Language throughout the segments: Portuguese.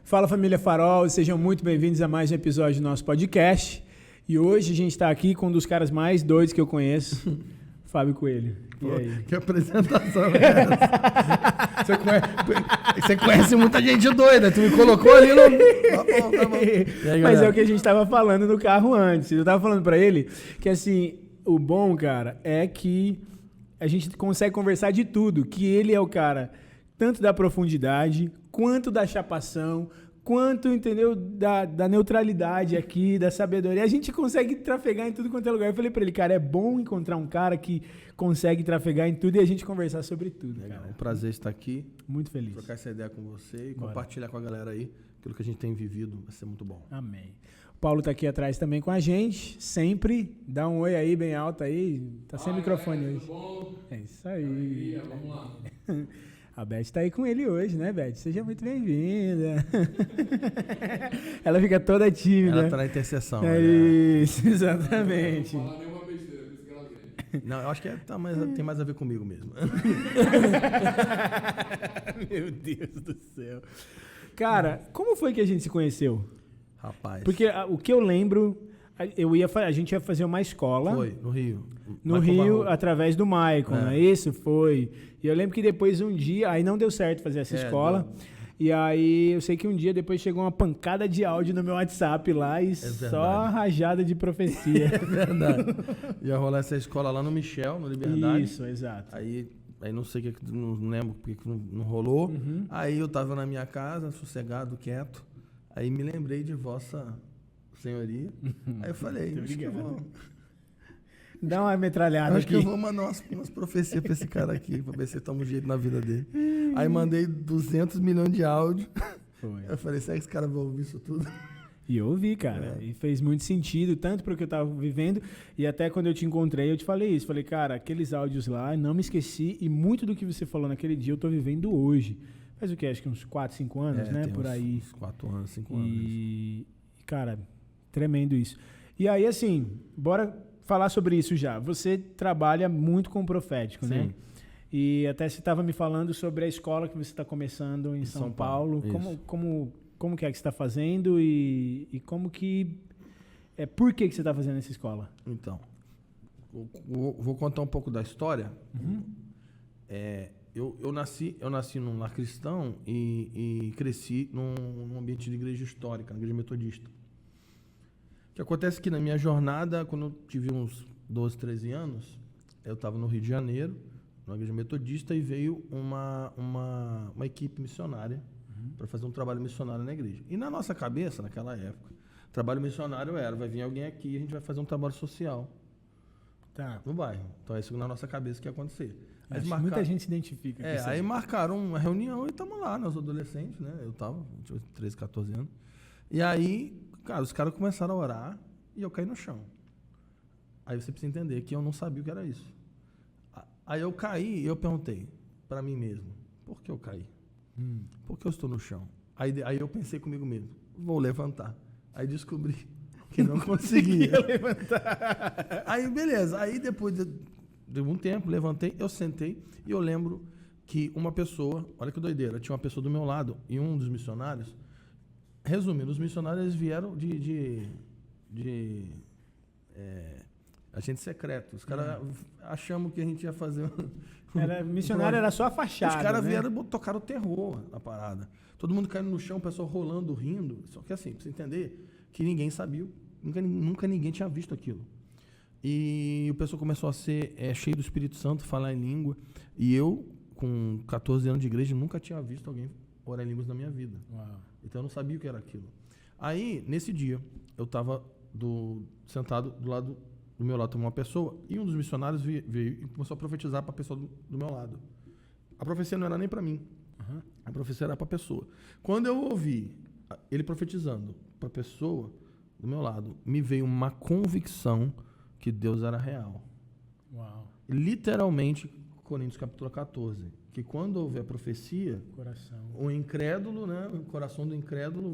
Fala família Farol, sejam muito bem-vindos a mais um episódio do nosso podcast. E hoje a gente está aqui com um dos caras mais doidos que eu conheço, Fábio Coelho. Pô, e aí? Que apresentação é essa? Você conhece muita gente doida, tu me colocou ali no... Tá bom. Aí, mas é o que a gente estava falando no carro antes. Eu estava falando para ele que assim, o bom, cara, é que a gente consegue conversar de tudo, que ele é o cara tanto da profundidade, quanto da chapação, quanto, entendeu, da neutralidade aqui, da sabedoria. A gente consegue trafegar em tudo quanto é lugar. Eu falei pra ele, cara, é bom encontrar um cara que consegue trafegar em tudo e a gente conversar sobre tudo. Legal, cara. um prazer estar aqui. Muito feliz. Trocar essa ideia com você e compartilhar com a galera aí aquilo que a gente tem vivido. Vai ser muito bom. Amém. O Paulo tá aqui atrás também com a gente, sempre. Dá um oi aí, bem alto aí. Tá sem microfone galera, hoje. tudo bom? É isso aí. Vamos lá. A Beth tá aí com ele hoje, né, Beth? Seja muito bem-vinda. Ela fica toda tímida. Ela tá na intercessão. É né? isso, exatamente. Não vou falar nenhuma besteira, por isso que ela vem. Não, eu acho que tem mais a ver comigo mesmo. Meu Deus do céu. Cara, como foi que a gente se conheceu? Rapaz. Porque o que eu lembro, a gente ia fazer uma escola. Foi, no Rio. No Michael Rio, Barroso. através do Maicon, né? Isso foi. E eu lembro que depois um dia, aí não deu certo fazer essa escola. Deu. E aí eu sei que um dia depois chegou uma pancada de áudio no meu WhatsApp lá e só rajada de profecia. É verdade. Ia rolar essa escola lá no Michel, no Liberdade. Isso, exato. Aí não sei o que, não lembro porque que não rolou. Uhum. Aí eu tava na minha casa, sossegado, quieto. Aí me lembrei de Vossa Senhoria. Aí eu falei, acho que eu vou... Dá uma metralhada Acho aqui. que eu vou mandar umas profecias pra esse cara aqui, pra ver se ele toma um jeito na vida dele. Aí mandei 200 milhões de áudio. Foi. Eu falei, será que esse cara vai ouvir isso tudo? E eu ouvi, cara. E fez muito sentido, tanto porque eu tava vivendo, e até quando eu te encontrei, eu te falei isso. Falei, cara, aqueles áudios lá, não me esqueci, e muito do que você falou naquele dia eu tô vivendo hoje. Faz o quê? Acho que uns 4, 5 anos, né? Tem Por aí. uns 4 anos, 5 anos. E, cara, tremendo isso. E aí, assim, bora falar sobre isso já. Você trabalha muito com o profético, né? Sim. E até você estava me falando sobre a escola que você está começando em São Paulo. Como que é que você está fazendo e como que... por que você está fazendo essa escola? Então, vou contar um pouco da história. Uhum. Eu nasci num lar cristão e cresci num ambiente de igreja histórica, na igreja metodista. O que acontece é que na minha jornada, quando eu tive uns 12, 13 anos, eu estava no Rio de Janeiro, na igreja metodista, e veio uma equipe missionária para fazer um trabalho missionário na igreja. E na nossa cabeça, naquela época, trabalho missionário vai vir alguém aqui e a gente vai fazer um trabalho social no bairro. Então é isso na nossa cabeça que ia acontecer. Muita gente se identifica com isso. Aí marcaram uma reunião e estamos lá, nós adolescentes, né? Eu tinha 13, 14 anos. E aí, cara, os caras começaram a orar e eu caí no chão. Aí você precisa entender que eu não sabia o que era isso. Aí eu caí e eu perguntei para mim mesmo, por que eu caí? Por que eu estou no chão? Aí eu pensei comigo mesmo, vou levantar. Aí descobri que não conseguia levantar. Aí beleza, aí depois de um tempo, levantei, eu sentei e eu lembro que uma pessoa, olha que doideira, tinha uma pessoa do meu lado e um dos missionários, resumindo, os missionários vieram de agente secreto. Os caras achamos que a gente ia fazer... Missionário era só a fachada, Os caras né? vieram e tocaram terror na parada. Todo mundo caindo no chão, o pessoal rolando, rindo. Só que assim, pra você entender que ninguém sabia, nunca ninguém tinha visto aquilo. E o pessoal começou a ser cheio do Espírito Santo, falar em língua. E eu, com 14 anos de igreja, nunca tinha visto alguém orar em línguas na minha vida. Uau. Então eu não sabia o que era aquilo. Aí, nesse dia, eu estava sentado do lado do meu lado, uma pessoa, e um dos missionários veio e começou a profetizar para a pessoa do meu lado. A profecia não era nem para mim. A profecia era para a pessoa. Quando eu ouvi ele profetizando para a pessoa do meu lado, me veio uma convicção que Deus era real. Uau. Literalmente, Coríntios capítulo 14, que quando houver profecia, o incrédulo, né, o coração do incrédulo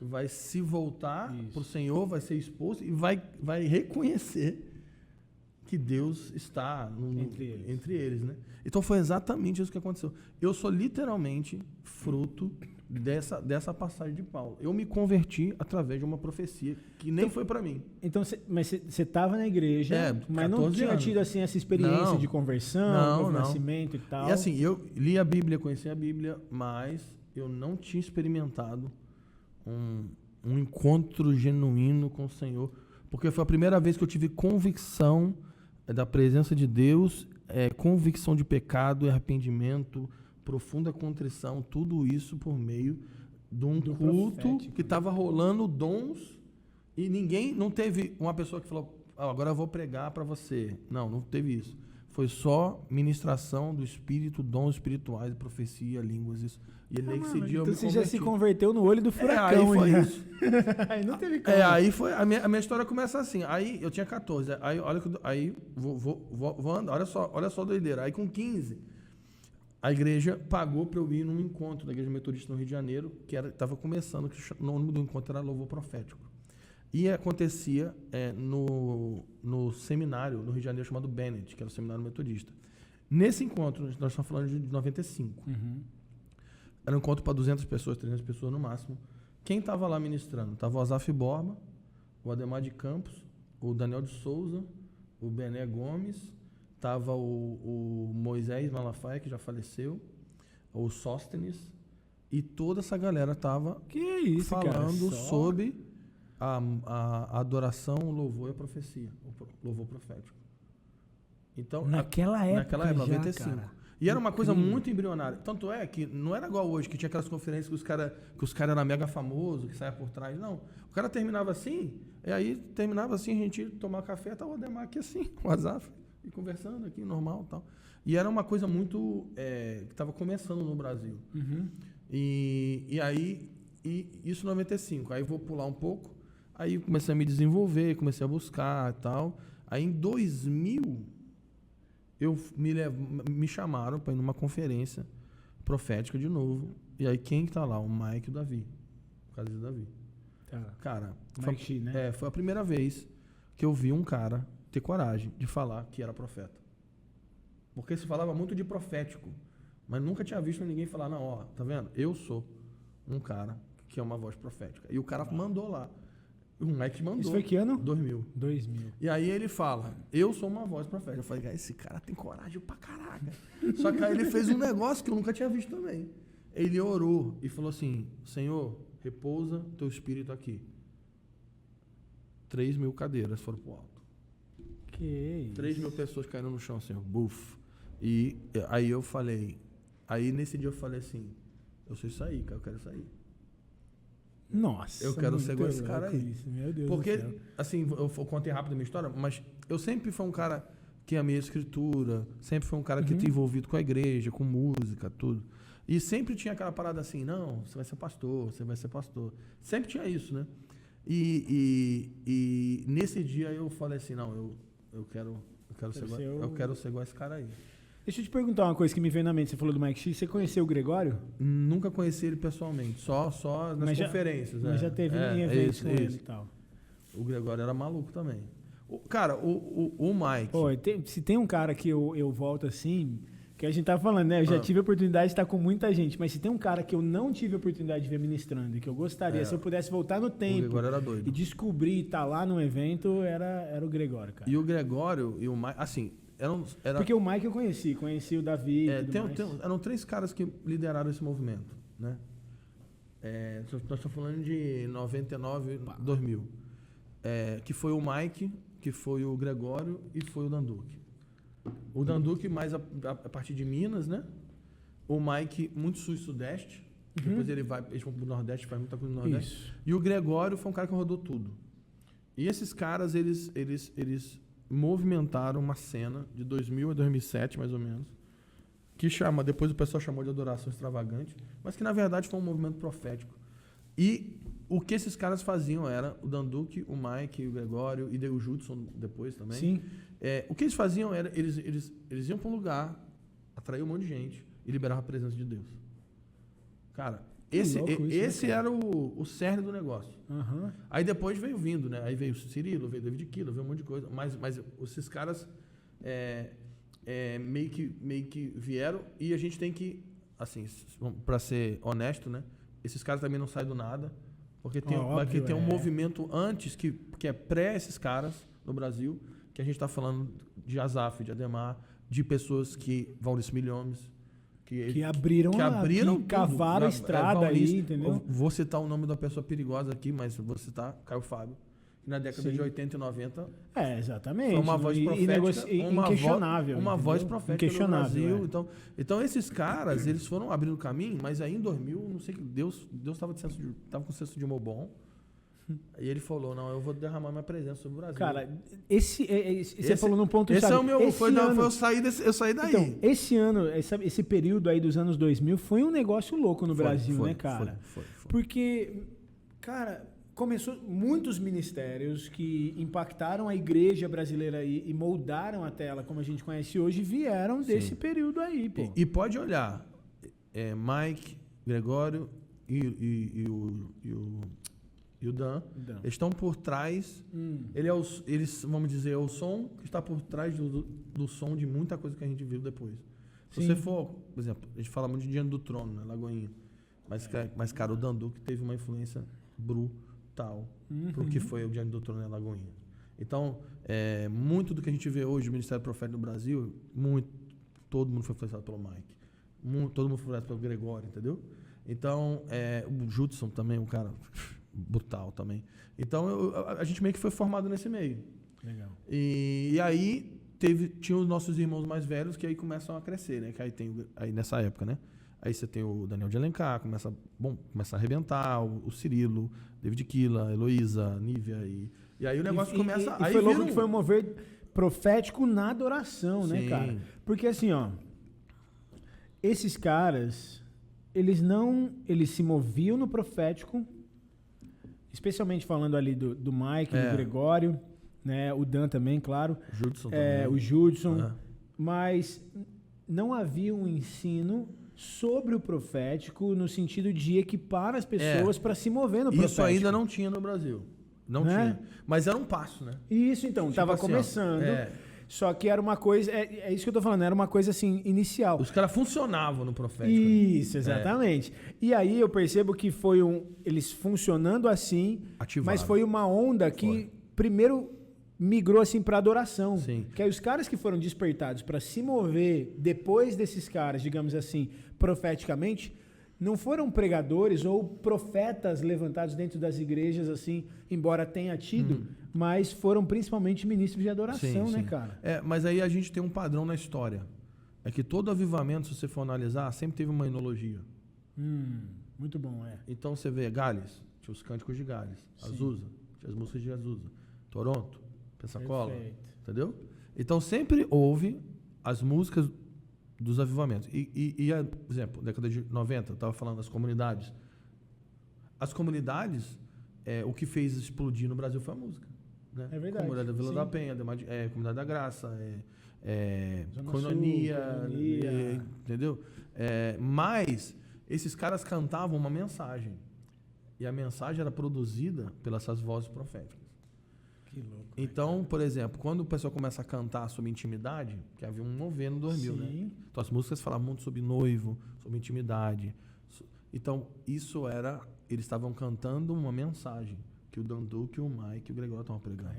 vai se voltar para o Senhor, vai ser exposto e vai reconhecer que Deus está entre eles, né? Então foi exatamente isso que aconteceu. Eu sou literalmente fruto dessa passagem de Paulo. Eu me converti através de uma profecia que nem foi para mim. Então, mas você estava na igreja, mas não 14 tinha anos. tido assim essa experiência Não. de conversão, novo nascimento e tal. E assim, eu li a Bíblia, conheci a Bíblia, mas eu não tinha experimentado um encontro genuíno com o Senhor, porque foi a primeira vez que eu tive convicção da presença de Deus, convicção de pecado, arrependimento, profunda contrição, tudo isso por meio de um culto profético. que estava rolando dons e não teve uma pessoa que falou, agora eu vou pregar para você. Não teve isso. Foi só ministração do Espírito, dons espirituais, profecia, línguas, isso. E ele nesse dia eu então me você já se converti. converteu no olho do furacão. Aí foi já. isso. Aí não teve como. Aí foi, a minha história começa assim. Aí eu tinha 14. Aí vou andar. Olha só a doideira. Aí com 15, a igreja pagou para eu ir num encontro da Igreja Metodista no Rio de Janeiro, que estava começando, que o nome do encontro era Louvor Profético. E acontecia no seminário no Rio de Janeiro chamado Bennett, que era o seminário metodista. Nesse encontro, nós estamos falando de 95. Uhum. Era um encontro para 200 pessoas, 300 pessoas no máximo. Quem estava lá ministrando? Estava o Azaf Borba, o Ademar de Campos, o Daniel de Souza, o Bené Gomes, estava o Moisés Malafaia, que já faleceu, o Sóstenes, e toda essa galera estava falando sobre a adoração, o louvor e a profecia, o louvor profético. Então, naquela época, 95. Cara. E era uma coisa muito embrionária. Tanto é que não era igual hoje, que tinha aquelas conferências que os caras eram mega famosos, que saia por trás. Não. O cara terminava assim, e aí terminava assim, a gente ia tomar café, tava o Ademar aqui assim, o Azaf, e conversando aqui, normal e tal. E era uma coisa muito que estava começando no Brasil. Uhum. E aí, isso em 95. Aí vou pular um pouco, aí comecei a me desenvolver, comecei a buscar e tal. Aí em 2000... me chamaram para ir numa conferência profética de novo. E aí quem que tá lá? O Mike e o Davi. O caso do Davi. Tá. Cara, Mike Shee, né? foi a primeira vez que eu vi um cara ter coragem de falar que era profeta. Porque se falava muito de profético, mas nunca tinha visto ninguém falar, não, ó, tá vendo? Eu sou um cara que é uma voz profética. E o cara mandou lá. O Mike mandou. Isso foi que ano? 2000. 2000. E aí ele fala, eu sou uma voz profética. Eu falei, cara, esse cara tem coragem pra caraca. Só que aí ele fez um negócio que eu nunca tinha visto também. Ele orou e falou assim, Senhor, repousa teu espírito aqui. 3.000 cadeiras foram pro alto. Que isso? 3.000 pessoas caíram no chão, Senhor. Buf. E aí eu falei, nesse dia eu falei assim, eu sou isso aí, cara, eu quero sair. Nossa. Eu quero ser igual esse cara aí. Isso, meu Deus Porque, do céu. assim, eu contei rápido a minha história, mas eu sempre fui um cara que amei a escritura, sempre fui um cara que tinha envolvido com a igreja, com música, tudo. E sempre tinha aquela parada assim, não, você vai ser pastor, você vai ser pastor. Sempre tinha isso, né? E nesse dia eu falei assim, não, eu quero ser igual esse cara aí. Deixa eu te perguntar uma coisa que me veio na mente. Você falou do Mike Shee. Você conheceu o Gregório? Nunca conheci ele pessoalmente, só nas conferências. Mas já teve em eventos isso, com ele e tal. O Gregório era maluco também. Cara, o Mike... Pô, se tem um cara que eu volto assim... Que a gente tá falando, né? Eu já tive a oportunidade de estar com muita gente, mas se tem um cara que eu não tive a oportunidade de ver ministrando e que eu gostaria, se eu pudesse voltar no tempo O Gregório era doido. e descobrir e estar lá no evento, era o Gregório, cara. E o Gregório e o Mike, assim, Porque o Mike eu conheci o Davi e tudo mais. eram 3 caras que lideraram esse movimento, né? Nós estamos falando de 99, 2000. Que foi o Mike, que foi o Gregório e foi o Danduque. O Danduque mais a partir de Minas, né? O Mike muito sul e sudeste. Depois eles vão pro Nordeste, faz muita coisa no Nordeste. Isso. E o Gregório foi um cara que rodou tudo. E esses caras, eles movimentaram uma cena de 2000 a 2007, mais ou menos, que depois o pessoal chamou de adoração extravagante, mas que na verdade foi um movimento profético. E o que esses caras faziam era, o Danduque, o Mike, o Gregório e o Judson depois também. Sim. O que eles faziam era, eles iam para um lugar, atraíam um monte de gente e liberavam a presença de Deus. Cara, esse era o cerne do negócio. Uhum. Aí depois veio vindo, né? Aí veio o Cirilo, veio o David Kilo, veio um monte de coisa. Mas esses caras meio que vieram e a gente tem que, assim, para ser honesto, né? esses caras também não saem do nada, porque tem, Óbvio, tem um movimento antes que é pré esses caras no Brasil, que a gente está falando de Azaf, de Ademar, de pessoas que Valdir Milhomes, que abriram, tudo. cavaram a estrada aí, entendeu? Eu vou citar o nome da pessoa perigosa aqui, mas vou citar Caio Fábio, que na década de 80 e 90 exatamente. foi uma voz profética, inquestionável. Uma voz profética no Brasil. É. Então esses caras, eles foram abrindo caminho, mas aí em 2000, não sei que Deus estava com senso de humor bom. E ele falou, não, eu vou derramar minha presença sobre o Brasil. Cara, você falou num ponto esse chave. É o meu, eu saí daí. Então, esse ano, esse período aí dos anos 2000 foi um negócio louco no Brasil, né, cara? Foi. Porque, cara, começou muitos ministérios que impactaram a igreja brasileira aí e moldaram até ela como a gente conhece hoje, vieram desse período aí, pô. E pode olhar, Mike, Gregório e o Dan, eles estão por trás. Eles, vamos dizer, é o som que está por trás do som de muita coisa que a gente viu depois. Se você for, por exemplo, a gente fala muito de Diante do Trono, né, Lagoinha. Mas, cara, o Dan Duque teve uma influência brutal pro que foi o Diante do Trono, né, Lagoinha. Então, muito do que a gente vê hoje, o Ministério Profético no Brasil, todo mundo foi influenciado pelo Mike. Todo mundo foi influenciado pelo Gregório, entendeu? Então, o Judson também, um cara brutal também. Então, a gente meio que foi formado nesse meio. Legal. E aí, tinha os nossos irmãos mais velhos que aí começam a crescer, né? Que aí nessa época, né? Aí você tem o Daniel de Alencar, começa a arrebentar, o Cirilo, David Kila, Heloísa, Nívia. E aí o negócio começa... E aí foi louco que foi um mover profético na adoração, né, cara? Porque assim, ó, esses caras, eles se moviam no profético, especialmente falando ali do Mike, do Gregório, né? O Dan também, claro. Judson também. O Judson. Mas não havia um ensino sobre o profético no sentido de equipar as pessoas para se mover no profético. Isso ainda não tinha no Brasil. Não tinha. Mas era um passo, né? Isso, então. Estava assim, começando. Só que era uma coisa... É isso que eu tô falando. Era uma coisa, assim, inicial. Os caras funcionavam no profético. Isso, exatamente. E aí eu percebo que foi eles funcionando assim, ativaram. Mas foi uma onda que primeiro migrou assim para adoração. Sim. Que aí os caras que foram despertados para se mover depois desses caras, digamos assim, profeticamente, não foram pregadores ou profetas levantados dentro das igrejas, assim, embora tenha tido, mas foram principalmente ministros de adoração, né, cara? Mas aí a gente tem um padrão na história. É que todo avivamento, se você for analisar, sempre teve uma enologia. Muito bom, Então você vê Gales, tinha os cânticos de Gales. Azusa, tinha as músicas de Azusa. Toronto, Pensacola, entendeu? Então sempre houve as músicas dos avivamentos. Por exemplo, década de 90, eu estava falando das comunidades. As comunidades, o que fez explodir no Brasil foi a música. Né? É verdade. Comunidade da Vila da Penha, Comunidade da Graça, Coinonia, entendeu? Mas esses caras cantavam uma mensagem. E a mensagem era produzida pelas essas vozes proféticas. Que louco. Então, por exemplo, quando o pessoal começa a cantar sobre intimidade, que havia um mover no 2000, né? Então as músicas falavam muito sobre noivo, sobre intimidade. Então, isso era... Eles estavam cantando uma mensagem que o Dan Duque, o Mike e o Gregório estavam pregando.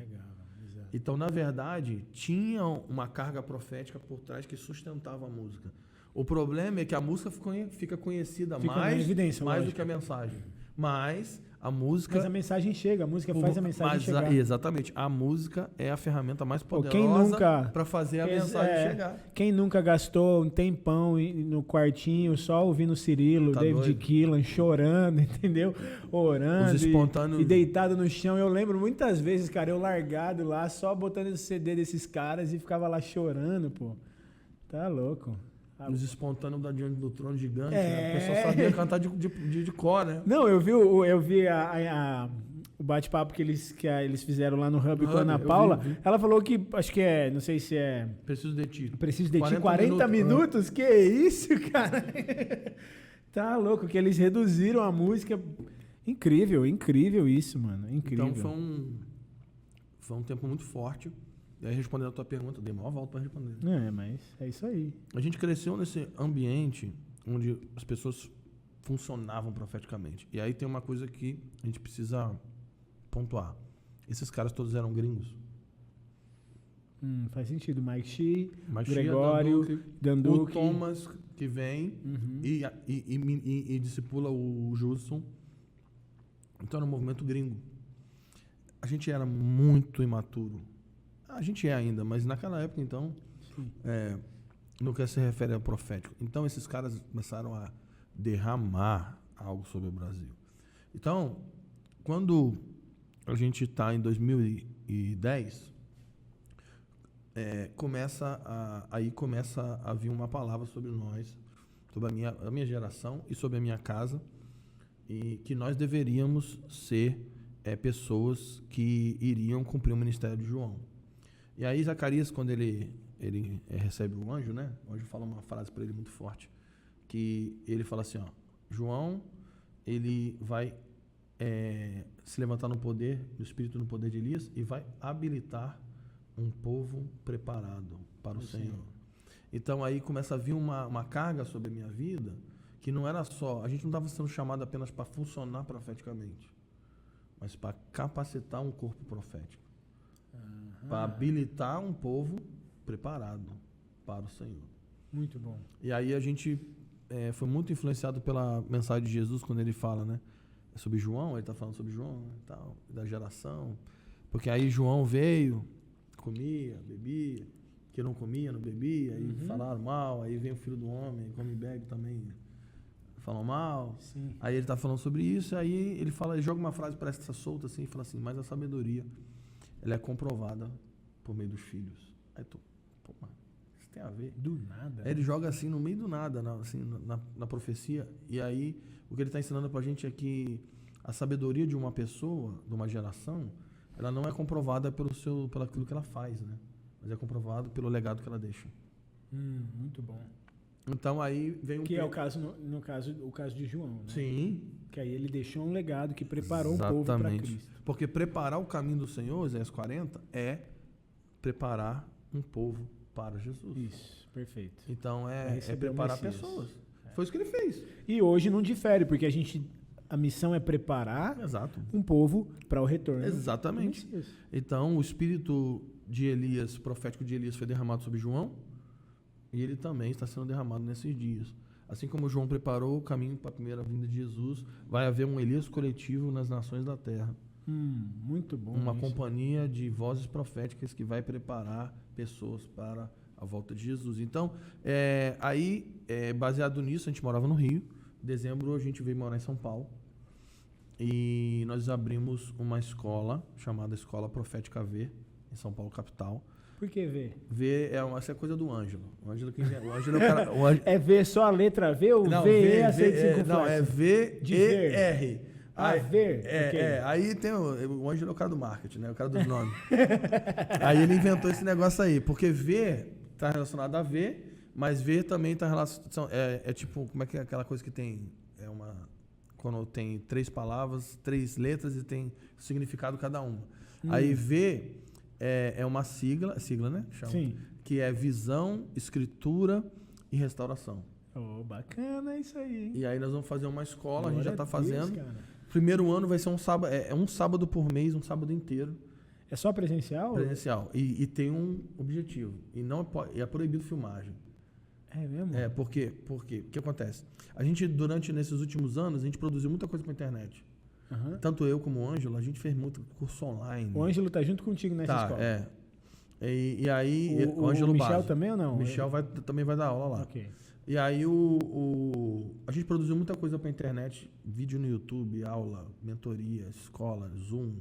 Então, na verdade, tinha uma carga profética por trás que sustentava a música. O problema é que a música fica conhecida mais do que a mensagem. Mas a música... Mas a mensagem chega, a música faz a mensagem chegar. Exatamente. A música é a ferramenta mais poderosa para fazer a mensagem chegar. Quem nunca gastou um tempão no quartinho só ouvindo Cirilo, David Keelan, chorando, entendeu? Orando. Os espontâneos... E deitado no chão. Eu lembro muitas vezes, cara, eu largado lá, só botando o CD desses caras e ficava lá chorando, pô. Tá louco. Os espontâneos da Diante do Trono gigante, né? O pessoal sabia cantar de cor, né? Não, eu vi o bate-papo que eles fizeram lá no Hub com a Ana Paula. Vi. Ela falou que, acho que não sei se é... Preciso de Ti. Preciso de Ti, 40 minutos? Que isso, cara? Tá louco, que eles reduziram a música. Incrível isso, mano. Incrível. Então foi um tempo muito forte. E aí, respondendo a tua pergunta, eu dei maior volta para responder. Mas é isso aí. A gente cresceu nesse ambiente onde as pessoas funcionavam profeticamente. E aí tem uma coisa que a gente precisa pontuar. Esses caras todos eram gringos. Faz sentido. Mike Shee, Machia, Gregório, Dan o Duque. Thomas que vem e discipula o Judson. Então era um movimento gringo. A gente era muito imaturo. A gente é ainda, mas naquela época, então, no que se refere ao profético. Então esses caras começaram a derramar algo sobre o Brasil. Então, quando a gente está em 2010, começa a vir uma palavra sobre nós, sobre a minha geração e sobre a minha casa, e que nós deveríamos ser pessoas que iriam cumprir o ministério de João. E aí Zacarias, quando ele recebe o anjo, né? O anjo fala uma frase para ele muito forte, que ele fala assim, ó, João, ele vai se levantar no poder, no espírito, no poder de Elias, e vai habilitar um povo preparado para o Senhor. Então aí começa a vir uma carga sobre a minha vida, que não era só, a gente não estava sendo chamado apenas para funcionar profeticamente, mas para capacitar um corpo profético, para habilitar um povo preparado para o Senhor. Muito bom. E aí a gente foi muito influenciado pela mensagem de Jesus, quando ele fala, né, sobre João, ele está falando sobre João, né, tal, da geração, porque aí João veio, comia, bebia, que não comia, não bebia, aí falaram mal, aí vem o Filho do Homem, come e bebe também, falam mal. Sim. Aí ele está falando sobre isso, aí ele joga uma frase, parece que está solta assim, e fala assim, mas a sabedoria, ela é comprovada por meio dos filhos. Aí pô, mano, isso tem a ver? Do nada. Aí ele joga assim, no meio do nada, na profecia, e aí o que ele está ensinando pra gente é que a sabedoria de uma pessoa, de uma geração, ela não é comprovada pelo aquilo que ela faz, né? Mas é comprovado pelo legado que ela deixa. Muito bom. Então aí vem um... Que é o caso, o caso de João, né? Sim. Que aí ele deixou um legado que preparou um povo para Cristo. Porque preparar o caminho do Senhor, Isaías 40, é preparar um povo para Jesus. Isso, perfeito. Então Vai é receber o preparar Messias. pessoas. Foi isso que ele fez. E hoje não difere, porque a missão é preparar Exato. um povo para o retorno. Exatamente. do Messias. Então, o espírito de Elias, profético de Elias, foi derramado sobre João, e ele também está sendo derramado nesses dias. Assim como João preparou o caminho para a primeira vinda de Jesus, vai haver um Elias coletivo nas nações da terra. Muito bom. Uma isso. companhia de vozes proféticas que vai preparar pessoas para a volta de Jesus. Então, baseado nisso, a gente morava no Rio. Em dezembro, a gente veio morar em São Paulo. E nós abrimos uma escola chamada Escola Profética V, em São Paulo, capital. Por que V? V essa é coisa do Ângelo. O Ângelo que inventa. O Ângelo é o cara. É V só a letra V ou Não, VE aceita 5 não, é V-E-R. ver. Ok. Aí tem o Ângelo é o cara do marketing, né? O cara dos nomes. Aí ele inventou esse negócio aí, porque V está relacionado a V, mas V também está relacionado. É tipo, como é que é aquela coisa que tem. Quando tem 3 palavras, 3 letras e tem significado cada uma. Aí V é uma sigla, né? Chama, Sim. Que é visão, escritura e restauração. Oh, bacana isso aí, hein? E aí nós vamos fazer uma escola, Glória a gente já está a Deus, fazendo. cara. Primeiro ano vai ser um sábado, um sábado por mês, um sábado inteiro, É só presencial? presencial. E tem um objetivo. E não é proibido filmagem. É mesmo? Por quê? Porque o que acontece? A gente, nesses últimos anos, a gente produziu muita coisa para internet. Aham. Tanto eu como o Ângelo, a gente fez muito curso online. O Ângelo tá junto contigo nessa escola? E aí, O Ângelo Michel Basso. também ou não? O Michel também vai dar aula lá. Ok. E aí a gente produziu muita coisa para internet, vídeo no YouTube, aula, mentoria, escola, Zoom,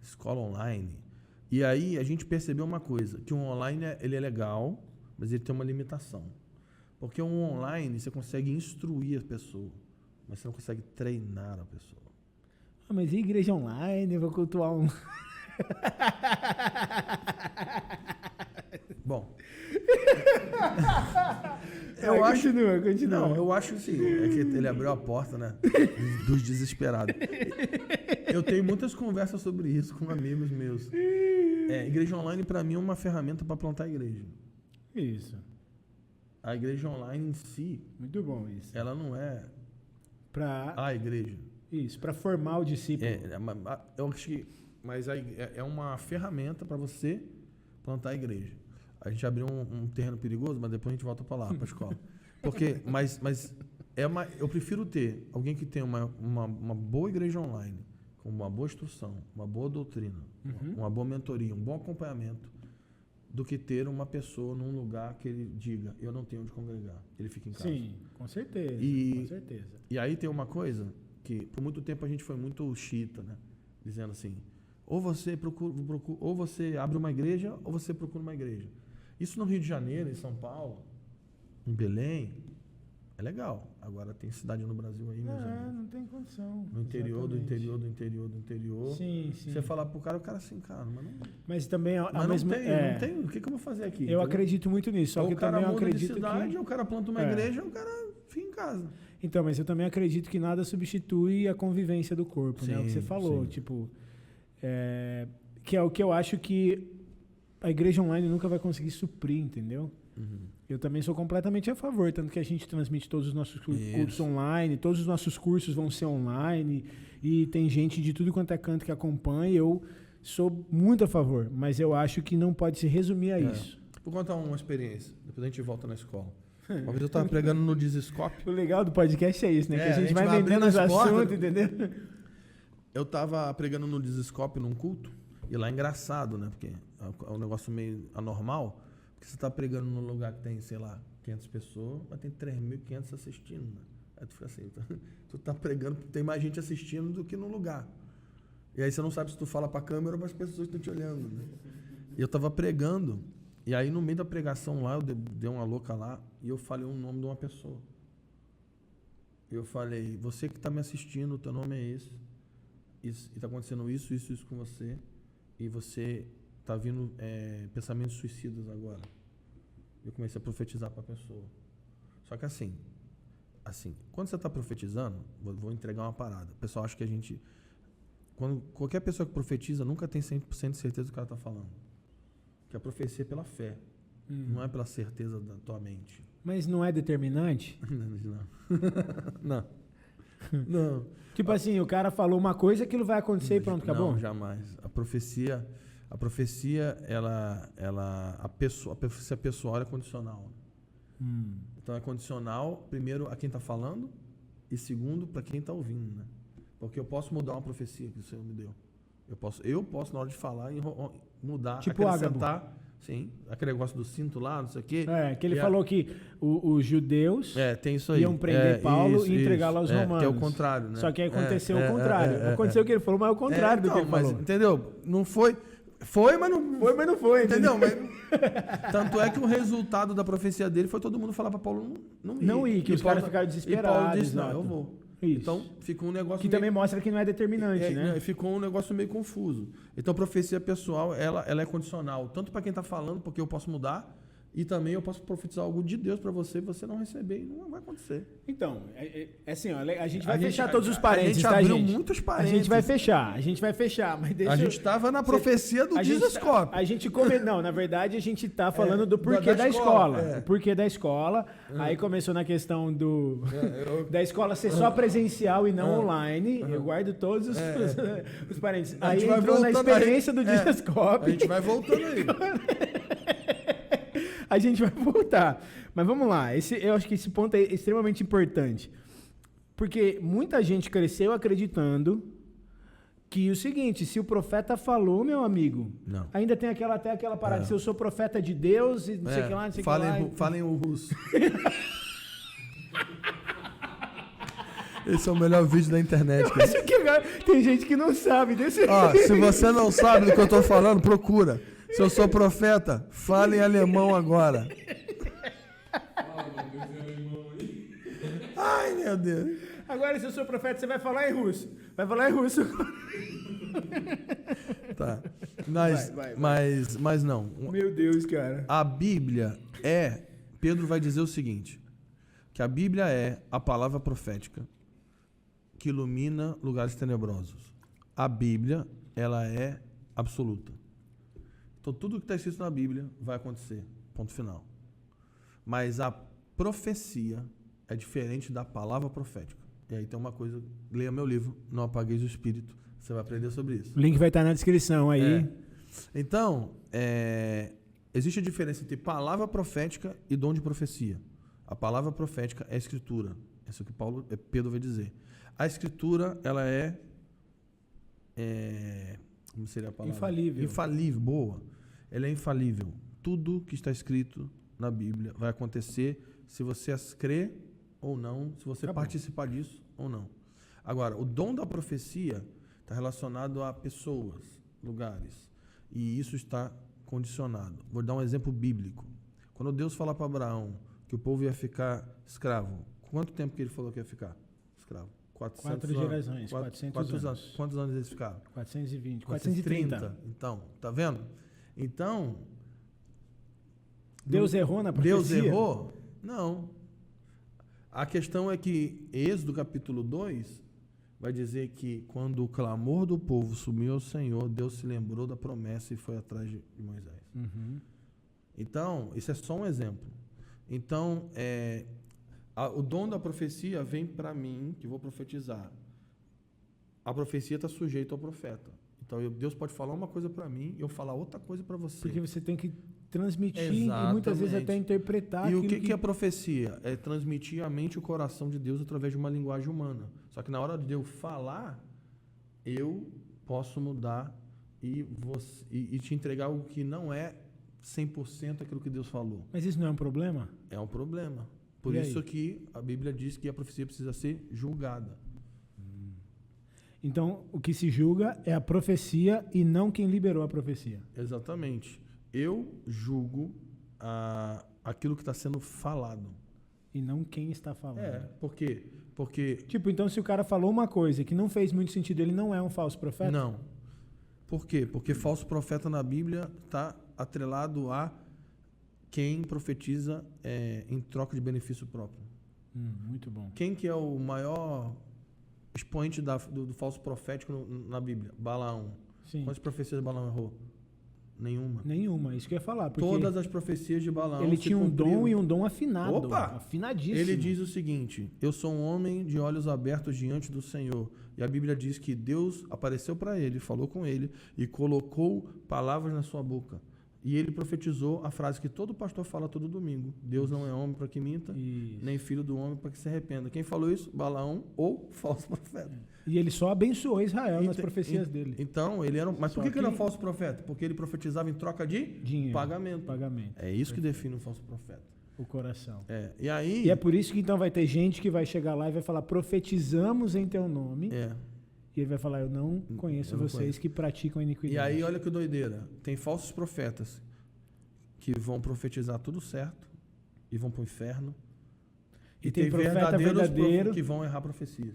escola online. E aí a gente percebeu uma coisa, que o online ele é legal, mas ele tem uma limitação. Porque o online você consegue instruir a pessoa, mas você não consegue treinar a pessoa. Ah, mas e igreja online? Eu vou cultuar um... Bom, Continua. Não, eu acho assim, é que ele abriu a porta, né, dos desesperados. Eu tenho muitas conversas sobre isso com amigos meus. Igreja online para mim é uma ferramenta para plantar a igreja. Isso. A igreja online em si, Muito bom isso. ela não é Para A igreja. isso, para formar o discípulo. Eu acho que, mas aí é uma ferramenta para você plantar a igreja. A gente abriu um terreno perigoso, mas depois a gente volta para lá, para a escola. Porque, mas eu prefiro ter alguém que tenha uma boa igreja online, com uma boa instrução, uma boa doutrina, uma boa mentoria, um bom acompanhamento, do que ter uma pessoa num lugar que ele diga, eu não tenho onde congregar. Ele fica em casa. Sim, com certeza. E- Com certeza. E aí tem uma coisa que por muito tempo a gente foi muito xiita, né? Dizendo assim, ou você ou você abre uma igreja ou você procura uma igreja. Isso no Rio de Janeiro, em São Paulo, em Belém, é legal. Agora tem cidade no Brasil aí, meus amigos. Não tem condição. No interior, do Exatamente. interior, do interior, do interior. Sim, sim. Você falar pro cara, o cara assim, cara, Mas também ao mas mesmo não tem, o que eu vou fazer aqui? Eu Entendeu? acredito muito nisso, só Ou que o cara também eu muda de acredito cidade, que ou o cara planta uma É. igreja, ou o cara fica em casa. Então, mas eu também acredito que nada substitui a convivência do corpo, né? O que você Sim, falou, sim. tipo, que é o que eu acho que a igreja online nunca vai conseguir suprir, entendeu? Eu também sou completamente a favor, tanto que a gente transmite todos os nossos cursos Isso. online, todos os nossos cursos vão ser online, e tem gente de tudo quanto é canto que acompanha, eu sou muito a favor, mas eu acho que não pode se resumir a isso. Vou contar uma experiência, depois a gente volta na escola. Uma vez eu tava pregando no Desescope. O legal do podcast é isso, né? Que a gente vai abrindo vendendo os as portas. assuntos, entendeu? Eu tava pregando no Desescope num culto, e lá é engraçado, né? Porque é um negócio meio anormal, porque você tá pregando num lugar que tem, sei lá, 500 pessoas, mas tem 3.500 assistindo, né? Aí tu fica assim, tu tá pregando, tem mais gente assistindo do que no lugar. E aí você não sabe se tu fala pra câmera ou para as pessoas que estão te olhando, né? E eu tava pregando, e aí no meio da pregação lá, eu dei uma louca lá, e eu falei o nome de uma pessoa. Eu falei, você que tá me assistindo, o teu nome é esse, e tá acontecendo isso com você, e você tá vindo pensamentos suicidas agora. Eu comecei a profetizar para a pessoa. Só que assim, quando você está profetizando, vou entregar uma parada. O pessoal acha que a gente... Qualquer pessoa que profetiza nunca tem 100% de certeza do que ela está falando. Que a profecia é pela fé, não é pela certeza da tua mente. Mas não é determinante? Não. Não. Tipo assim, o cara falou uma coisa, aquilo vai acontecer e pronto, acabou? Não, jamais. A profecia, a profecia pessoal é condicional. Então é condicional, primeiro, a quem está falando, e segundo, para quem está ouvindo, né? Porque eu posso mudar uma profecia que o Senhor me deu. Eu posso na hora de falar, mudar, Tipo acrescentar. Sim, aquele negócio do cinto lá, não sei o quê. Que ele falou que os judeus tem isso aí. iam prender Paulo e entregá-lo aos romanos. Que é o contrário, né? Só que aí aconteceu o contrário. Aconteceu o que ele falou, mas é o contrário do que ele falou. Entendeu? Não foi... Foi, mas não foi. Entendeu? Mas, tanto é que o resultado da profecia dele foi todo mundo falar para Paulo não ir. Que os caras ficaram desesperados. E Paulo disse, não, exato. eu vou. Isso. Então, ficou um negócio que também mostra que não é determinante, né? Ficou um negócio meio confuso. Então, a profecia pessoal, ela é condicional. Tanto para quem está falando, porque eu posso mudar, e também eu posso profetizar algo de Deus para você não receber, e não vai acontecer. Então, assim, ó, a gente vai fechar todos os parênteses, tá, gente? A gente abriu muitos parênteses. A gente vai fechar, mas deixa A gente estava na profecia do Desescope. Não, na verdade, a gente tá falando do porquê da escola. O porquê da escola. Aí começou na questão da escola ser só presencial e não online. Eu guardo todos os parênteses. Aí entrou na experiência do Desescope. A gente vai voltando aí. A gente vai voltar. Mas vamos lá. Eu acho que esse ponto é extremamente importante. Porque muita gente cresceu acreditando que o seguinte, se o profeta falou, meu amigo, ainda tem até aquela parada, se eu sou profeta de Deus e não sei o que lá, não sei o que lá. Falem o russo. Esse é o melhor vídeo da internet. Eu acho que agora tem gente que não sabe desse se você não sabe do que eu tô falando, procura. Se eu sou profeta, fale em alemão agora. Ai, meu Deus. Agora, se eu sou profeta, você vai falar em russo. Vai falar em russo. Tá. Vai. Mas não. Meu Deus, cara. A Bíblia Pedro vai dizer o seguinte, que a Bíblia é a palavra profética que ilumina lugares tenebrosos. A Bíblia, ela é absoluta. Então, tudo que está escrito na Bíblia vai acontecer. Ponto final. Mas a profecia é diferente da palavra profética. E aí tem uma coisa, leia meu livro, Não Apagueis o Espírito, você vai aprender sobre isso. O link vai estar na descrição aí. É. Então, existe a diferença entre palavra profética e dom de profecia. A palavra profética é a escritura. Isso é o que Pedro vai dizer. A escritura, ela como seria a palavra? Infalível. Infalível, boa. Ela é infalível. Tudo que está escrito na Bíblia vai acontecer se você as crê ou não, se você participar disso ou não. Agora, o dom da profecia está relacionado a pessoas, lugares. E isso está condicionado. Vou dar um exemplo bíblico. Quando Deus fala para Abraão que o povo ia ficar escravo, quanto tempo que ele falou que ia ficar escravo? 4 gerações, 400 anos. Quantos anos eles ficaram? 420, 430. Então, tá vendo? Então... Deus errou na profecia? Deus errou? Não. A questão é que Êxodo capítulo 2 vai dizer que quando o clamor do povo sumiu ao Senhor, Deus se lembrou da promessa e foi atrás de Moisés. Uhum. Então, isso é só um exemplo. Então, o dom da profecia vem para mim, que vou profetizar. A profecia está sujeita ao profeta. Então, Deus pode falar uma coisa para mim e eu falar outra coisa para você. Porque você tem que transmitir Exatamente. E muitas vezes até interpretar. E o que é profecia? É transmitir a mente e o coração de Deus através de uma linguagem humana. Só que na hora de eu falar, eu posso mudar e te entregar algo que não é 100% aquilo que Deus falou. Mas isso não é um problema? É um problema. Por E isso aí? que a Bíblia diz que a profecia precisa ser julgada. Então, o que se julga é a profecia e não quem liberou a profecia. Exatamente. Eu julgo aquilo que está sendo falado. E não quem está falando. Por quê? Porque... Tipo, então se o cara falou uma coisa que não fez muito sentido, ele não é um falso profeta? Não. Por quê? Porque falso profeta na Bíblia está atrelado a quem profetiza em troca de benefício próprio. Muito bom. Quem que é o maior expoente do falso profético na Bíblia? Balaão. Sim. Quantas profecias Balaão errou? Nenhuma. Isso que eu ia falar. Porque Todas as profecias de Balaão ele se tinha um cumpriram. dom e um dom afinado. Opa! Afinadíssimo. Ele diz o seguinte: eu sou um homem de olhos abertos diante do Senhor. E a Bíblia diz que Deus apareceu para ele, falou com ele e colocou palavras na sua boca. E ele profetizou a frase que todo pastor fala todo domingo: Deus não é homem para que minta, Isso. nem filho do homem para que se arrependa. Quem falou isso? Balaão ou falso profeta. E ele só abençoou Israel nas profecias dele. Então, ele era. Mas Só por que ele era um que- falso profeta? Porque ele profetizava em troca de Dinheiro. pagamento. Pagamento. É isso que define um falso profeta. O coração. E aí. E é por isso que então vai ter gente que vai chegar lá e vai falar: profetizamos em teu nome. E ele vai falar: eu não conheço Eu não vocês conheço. que praticam iniquidade. E aí, olha que doideira. Tem falsos profetas que vão profetizar tudo certo e vão para o inferno. E tem profeta verdadeiro. que vão errar profecias.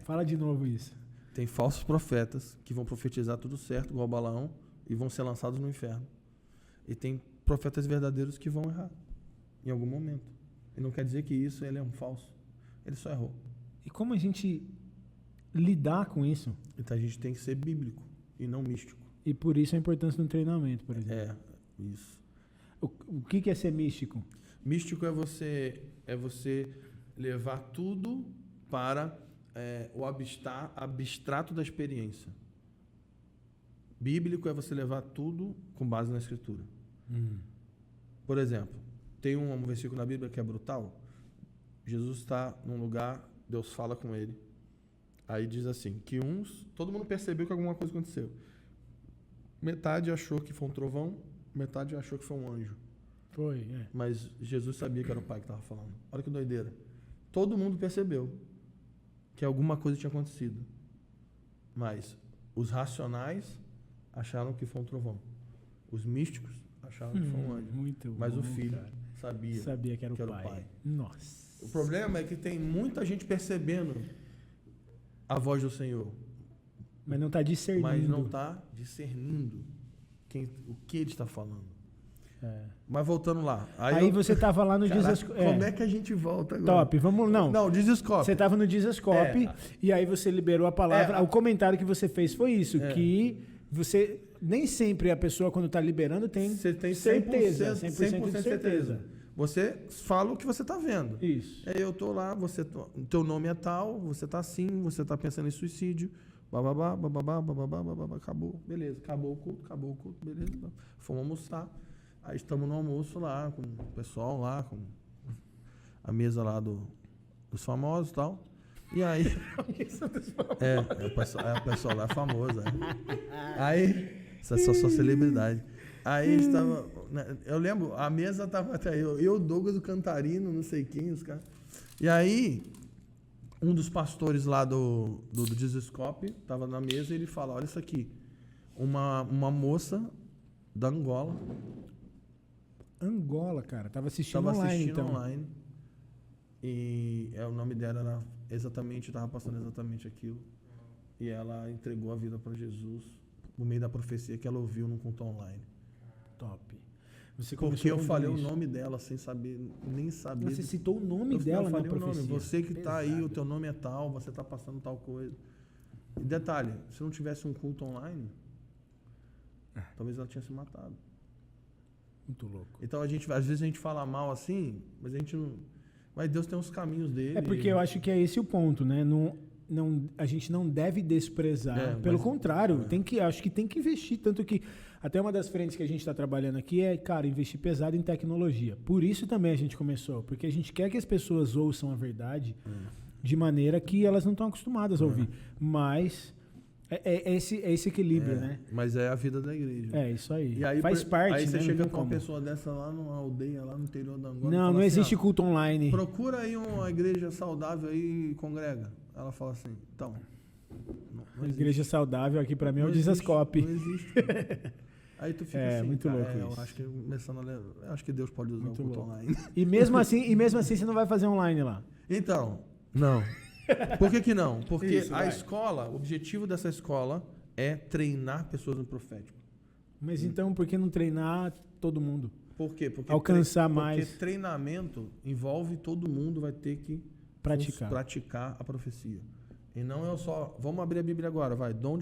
Fala de novo isso. Tem falsos profetas que vão profetizar tudo certo, igual Balaão, e vão ser lançados no inferno. E tem profetas verdadeiros que vão errar em algum momento. E não quer dizer que isso ele é um falso. Ele só errou. E como a gente lidar com isso? Então a gente tem que ser bíblico e não místico. E por isso a importância do treinamento, por exemplo. Isso. O que é ser místico? Místico é você levar tudo para o abstrato da experiência. Bíblico é você levar tudo com base na Escritura. Por exemplo, tem um versículo na Bíblia que é brutal. Jesus está num lugar, Deus fala com ele. Aí diz assim, que todo mundo percebeu que alguma coisa aconteceu. Metade achou que foi um trovão, metade achou que foi um anjo. Foi, Mas Jesus sabia que era o Pai que estava falando. Olha que doideira. Todo mundo percebeu que alguma coisa tinha acontecido. Mas os racionais acharam que foi um trovão. Os místicos acharam que foi um anjo. Muito Mas bom, o filho cara. sabia que era o que pai. Nossa. O problema é que tem muita gente percebendo a voz do Senhor, Mas não está discernindo. mas não está discernindo o que ele está falando. Mas voltando lá. Aí você estava lá no Caraca, Dizascope. como é que a gente volta agora? Top, vamos. Não, Dizascope. você estava no Dizascope e aí você liberou a palavra. O comentário que você fez foi isso: que você. Nem sempre a pessoa, quando está liberando, tem, Você tem certeza. 100% de certeza. Você fala o que você está vendo. Isso. Aí eu tô lá, teu nome é tal, você tá assim, você tá pensando em suicídio, bababá, bababá, bababá, bababá, acabou, beleza, acabou o culto, beleza. Fomos almoçar. Aí estamos no almoço lá, com o pessoal lá, com a mesa lá dos famosos e tal. E aí. O pessoal lá é famoso. Aí, essa é só celebridade. Aí estava. Eu lembro, a mesa tava até eu, Douglas, o Cantarino, não sei quem, os caras. E aí, um dos pastores lá do Dizescope tava na mesa e ele fala: olha isso aqui. Uma moça da Angola. Angola, cara. Tava assistindo online, então. Online. E o nome dela era exatamente, estava passando exatamente aquilo. E ela entregou a vida para Jesus por meio da profecia que ela ouviu num culto online. Top. Você Porque eu com falei isso. o nome dela sem saber, nem saber. Você citou o nome dela eu falei na o nome. profecia. Você que está aí, Pesado. o teu nome é tal, você está passando tal coisa. E detalhe, se não tivesse um culto online, talvez ela tinha se matado. Muito louco. Então às vezes a gente fala mal assim, mas a gente não. Mas Deus tem os caminhos dele. É porque eu acho que é esse o ponto, né? A gente não deve desprezar. Pelo contrário, acho que tem que investir. Tanto que até uma das frentes que a gente está trabalhando aqui é, cara, investir pesado em tecnologia. Por isso também a gente começou. Porque a gente quer que as pessoas ouçam a verdade de maneira que elas não estão acostumadas a ouvir. Mas é esse equilíbrio, né? Mas é a vida da igreja. É isso aí. E aí Faz parte, aí você né? Não chega tem com uma como. pessoa dessa lá numa aldeia, lá no interior da Angola. Não, fala não assim, existe culto online. Procura aí uma igreja saudável aí e congrega. Ela fala assim, então. Não Igreja saudável aqui pra mim é o existe, Dizascope. Não existe. Aí tu fica assim, muito cara, louco eu isso. acho que eu acho que Deus pode usar Muito o culto louco. online. E mesmo assim você não vai fazer online lá. Então, não. Por que não? Porque Isso, a vai. escola, o objetivo dessa escola é treinar pessoas no profético. Mas então, por que não treinar todo mundo? Por quê? Porque Alcançar mais. Porque treinamento envolve todo mundo vai ter que praticar a profecia. E não é só, vamos abrir a Bíblia agora, vai, dom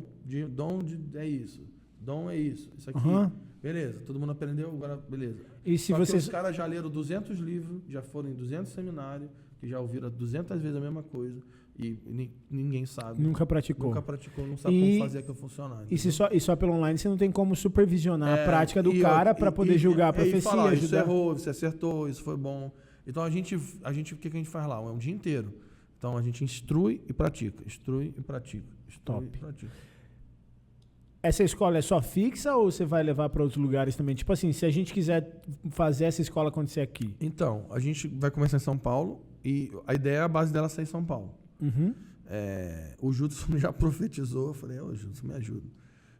é isso, dom é isso aqui. Beleza, todo mundo aprendeu, agora beleza. E se Só você... que os caras já leram 200 livros, já foram em 200 seminários, que já ouviram 200 vezes a mesma coisa e ninguém sabe. Nunca praticou. Não sabe como fazer aquilo funcionar. E só pelo online você não tem como supervisionar a prática do e cara para poder julgar a profecia. E falar, isso ajudar. errou, você acertou, isso foi bom. Então o que a gente faz lá? É um dia inteiro. Então a gente instrui e pratica. Instrui e pratica. Top. E pratica. Essa escola é só fixa ou você vai levar para outros lugares também? Tipo assim, se a gente quiser fazer essa escola acontecer aqui. Então, a gente vai começar em São Paulo e a ideia é a base dela sair em São Paulo. Uhum. O Judson já profetizou. Eu falei, Judson, me ajuda.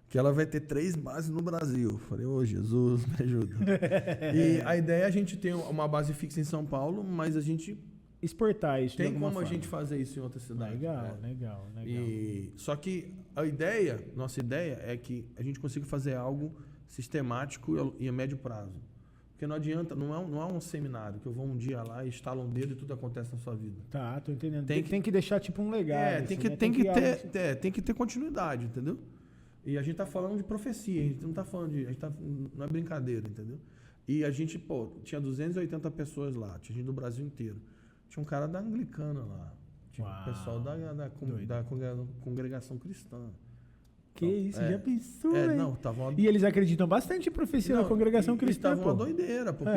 Que ela vai ter 3 bases no Brasil. Eu falei, Jesus, me ajuda. E a ideia é a gente ter uma base fixa em São Paulo, mas a gente... Exportar isso Tem de alguma como forma. a gente fazer isso em outra cidade. Legal. Só que nossa ideia é que a gente consiga fazer algo sistemático e a médio prazo. Porque não adianta, não é um seminário que eu vou um dia lá e estalo um dedo e tudo acontece na sua vida. Tá, tô entendendo. Tem Tem que deixar tipo um legado. Tem que ter continuidade, entendeu? E a gente tá falando de profecia, a gente não tá falando não é brincadeira, entendeu? E a gente, tinha 280 pessoas lá, tinha gente do Brasil inteiro. Tinha um cara da Anglicana lá, tinha um pessoal da congregação cristã. Que então, isso, já pensou, velho? Não, tava uma... E eles acreditam bastante em profecia na congregação cristã, tava pô. uma doideira, porque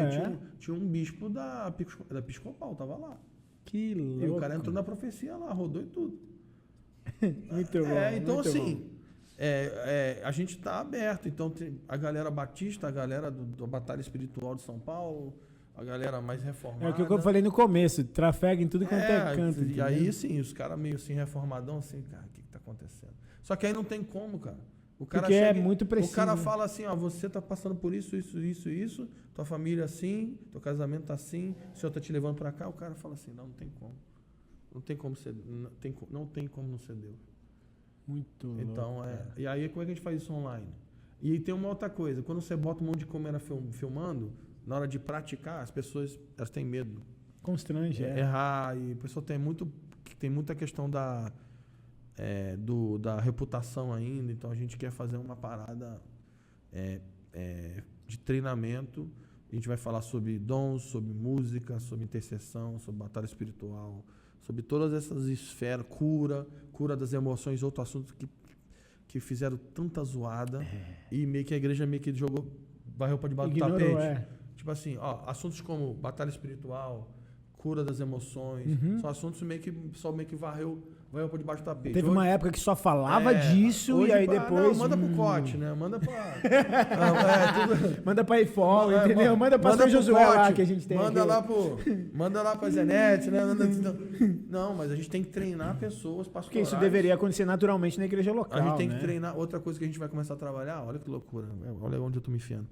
tinha um bispo da Episcopal, tava lá. Que louco. E o cara entrou na profecia lá, rodou e tudo. Muito bom. Então, muito assim, bom. a gente está aberto. Então, tem a galera batista, a galera do Batalha Espiritual de São Paulo, a galera mais reformada. É o que eu falei no começo, trafega em tudo quanto é canto. E entendeu? aí, sim, os caras meio assim, reformadão, assim, cara, o que tá acontecendo? Só que aí não tem como, cara. O cara Porque é muito preciso. O cara fala assim, você tá passando por isso, tua família assim, teu casamento tá assim, o Senhor tá te levando para cá, o cara fala assim, não tem como. Não tem como ser, não tem como não ser Deus. Muito Então, louco, e aí como é que a gente faz isso online? E tem uma outra coisa, quando você bota um monte de câmera filmando, na hora de praticar, as pessoas elas têm medo. Constrange, errar, e a pessoa tem muita questão da reputação ainda, então a gente quer fazer uma parada de treinamento A gente vai falar sobre dons, sobre música, sobre intercessão, sobre batalha espiritual, sobre todas essas esferas, cura das emoções, outro assunto que fizeram tanta zoada e meio que a igreja meio que jogou, varreu para debaixo do tapete. Tipo assim, ó, assuntos como batalha espiritual, cura das emoções, são assuntos meio que o pessoal meio que varreu para debaixo do tapete. Teve uma época que só falava disso hoje, e aí depois... Não, manda pro Cote, né? Manda pra... Manda pra IFOL, entendeu? Manda pra São Josué Cote, lá que a gente tem manda aqui. Manda lá pra Zenete, né? Não, mas a gente tem que treinar pessoas pastorais. Porque isso deveria acontecer naturalmente na igreja local, a gente tem né? que treinar. Outra coisa que a gente vai começar a trabalhar, olha que loucura, olha onde eu tô me enfiando.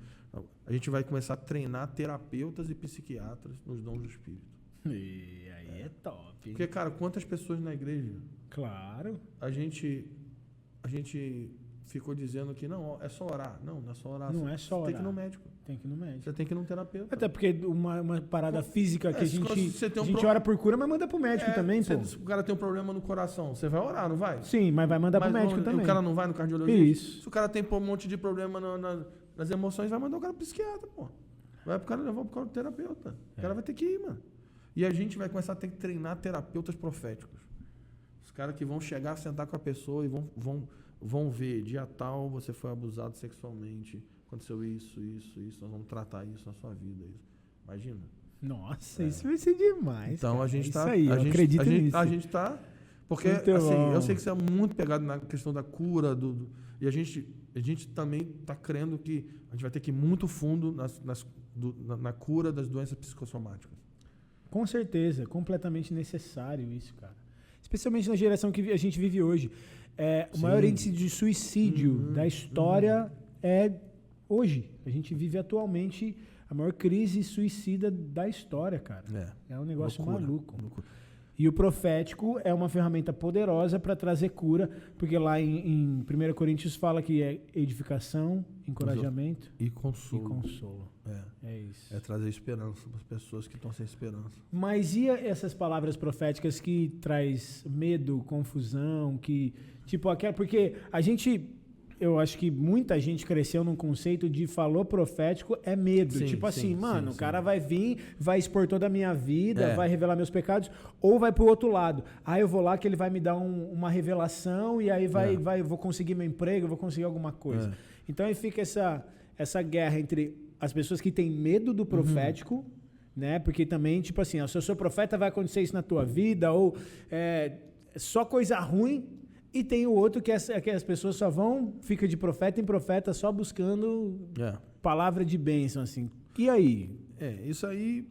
A gente vai começar a treinar terapeutas e psiquiatras nos dons do Espírito. E aí é top. Porque, cara, quantas pessoas na igreja... Claro. A gente ficou dizendo que não, é só orar. Não é só orar. Não é só orar. Você tem que ir no médico. Tem que ir no médico. Você tem que ir num terapeuta. Até porque uma parada física que a gente um ora por cura, mas manda pro médico também, pô. Se o cara tem um problema no coração, você vai orar, não vai? Sim, mas vai mandar pro médico também. O cara não vai no cardiologista? Isso. Se o cara tem um monte de problema nas emoções, vai mandar o cara pro psiquiatra, pô. Vai pro cara levar pro terapeuta. O cara vai ter que ir, mano. E a gente vai começar a ter que treinar terapeutas proféticos. Os caras que vão chegar, sentar com a pessoa e vão ver, dia tal você foi abusado sexualmente, aconteceu isso, nós vamos tratar isso na sua vida. Isso. Imagina. Nossa, isso vai ser demais. Então cara. a gente isso tá. aí, eu acredito nisso. A gente tá. Porque muito assim, bom. eu sei que você é muito pegado na questão da cura, e a gente também tá crendo que a gente vai ter que ir muito fundo na cura das doenças psicossomáticas. Com certeza, completamente necessário isso, cara. Especialmente na geração que a gente vive hoje. O maior índice de suicídio da história é hoje. A gente vive atualmente a maior crise suicida da história, cara. É um negócio maluco. E o profético é uma ferramenta poderosa para trazer cura, porque lá em 1 Coríntios fala que é edificação, encorajamento e consolo. É isso. É trazer esperança para as pessoas que estão sem esperança. Mas e essas palavras proféticas que traz medo, confusão, que tipo aquela, porque eu acho que muita gente cresceu num conceito de falou profético é medo. Sim, tipo assim, sim, mano, sim, o cara vai vir, vai expor toda a minha vida, É. vai revelar meus pecados, ou vai pro outro lado. Aí eu vou lá que ele vai me dar uma revelação e aí eu vou conseguir meu emprego, eu vou conseguir alguma coisa. Então aí fica essa guerra entre as pessoas que têm medo do profético, né? Porque também, tipo assim, se eu sou profeta, vai acontecer isso na tua vida, ou só coisa ruim. E tem o outro que as pessoas só fica de profeta em profeta, só buscando palavra de bênção, assim. E aí? Isso aí...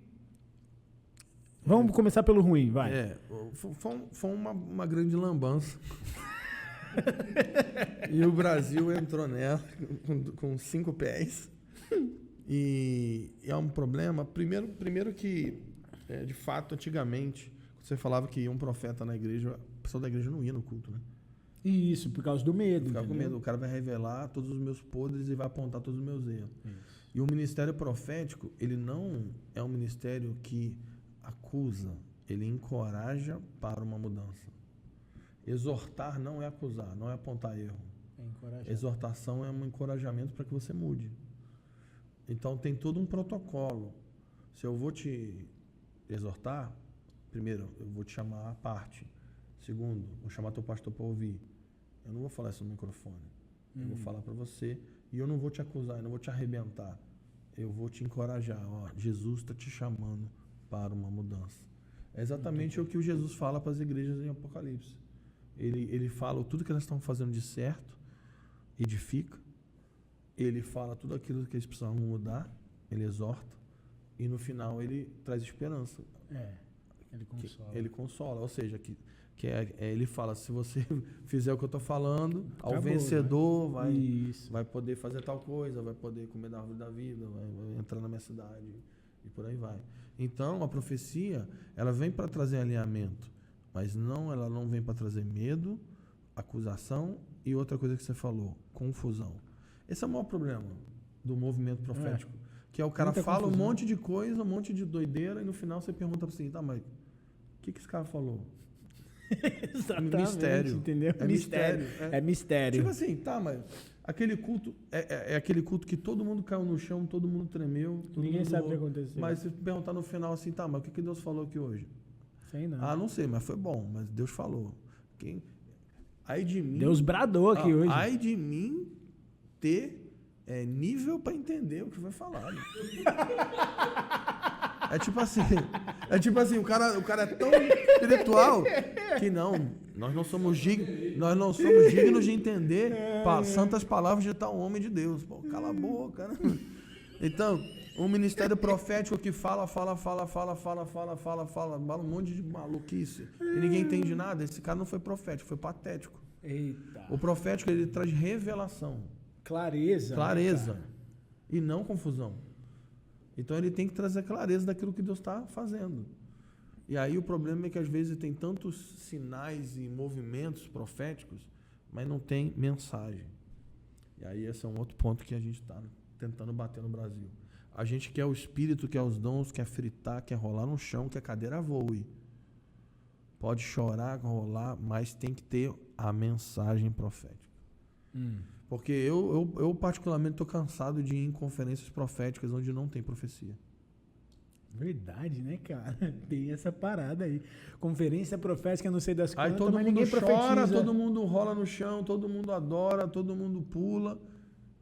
Vamos começar pelo ruim, vai. Foi uma grande lambança. E o Brasil entrou nela com 5 pés. E é um problema. Primeiro que, de fato, antigamente, você falava que um profeta na igreja, a pessoa da igreja não ia no culto, né? Isso, por causa do medo. Ficar com medo. O cara vai revelar todos os meus podres e vai apontar todos os meus erros. Isso. E o ministério profético, ele não é um ministério que acusa, ele encoraja para uma mudança. Exortar não é acusar, não é apontar erro. É encorajar. Exortação é um encorajamento para que você mude. Então tem todo um protocolo. Se eu vou te exortar, primeiro, eu vou te chamar à parte. Segundo, vou chamar teu pastor para ouvir. Eu não vou falar isso no microfone. Eu vou falar para você e eu não vou te acusar, eu não vou te arrebentar. Eu vou te encorajar. Jesus está te chamando para uma mudança. É exatamente o que o Jesus fala para as igrejas em Apocalipse. Ele fala tudo que elas estão fazendo de certo, edifica. Ele fala tudo aquilo que eles precisam mudar, ele exorta. E no final ele traz esperança. Ele consola. Ele consola, ou seja, ele fala, se você fizer o que eu estou falando, ao vencedor, né? vai poder fazer tal coisa, vai poder comer da árvore da vida, vai entrar na minha cidade e por aí vai. Então, a profecia, ela vem para trazer alinhamento, mas ela não vem para trazer medo, acusação e outra coisa que você falou, confusão. Esse é o maior problema do movimento profético, que é o cara fala um monte de coisa, um monte de doideira e no final você pergunta assim, tá, mas o que esse cara falou? Exatamente, mistério. entendeu? É mistério. É mistério. Tipo assim, tá, mas aquele culto é aquele culto que todo mundo caiu no chão, todo mundo tremeu. Ninguém mundo sabe o que aconteceu. Mas se perguntar no final assim, tá, mas o que Deus falou aqui hoje? Sei não. Ah, não sei, mas foi bom, mas Deus falou. Ai de mim. Deus bradou aqui hoje. Ai de mim ter nível para entender o que foi falado. É tipo assim, o cara é tão espiritual que nós não somos dignos de entender santas palavras de tal homem de Deus. Pô, cala a boca, né? Então, um ministério profético que fala um monte de maluquice e ninguém entende nada. Esse cara não foi profético, foi patético. Eita. O profético, ele traz revelação. Clareza. Clareza. Né, e não confusão. Então ele tem que trazer clareza daquilo que Deus está fazendo. E aí o problema é que às vezes tem tantos sinais e movimentos proféticos, mas não tem mensagem. E aí esse é um outro ponto que a gente está tentando bater no Brasil. A gente quer o espírito, quer os dons, quer fritar, quer rolar no chão, quer a cadeira voe. Pode chorar, rolar, mas tem que ter a mensagem profética. Porque eu particularmente estou cansado de ir em conferências proféticas onde não tem profecia. Verdade, né, cara? Tem essa parada aí. Conferência profética, não sei das Aí quantas, todo mas mundo ninguém chora, profetiza. todo mundo rola no chão, todo mundo adora, todo mundo pula.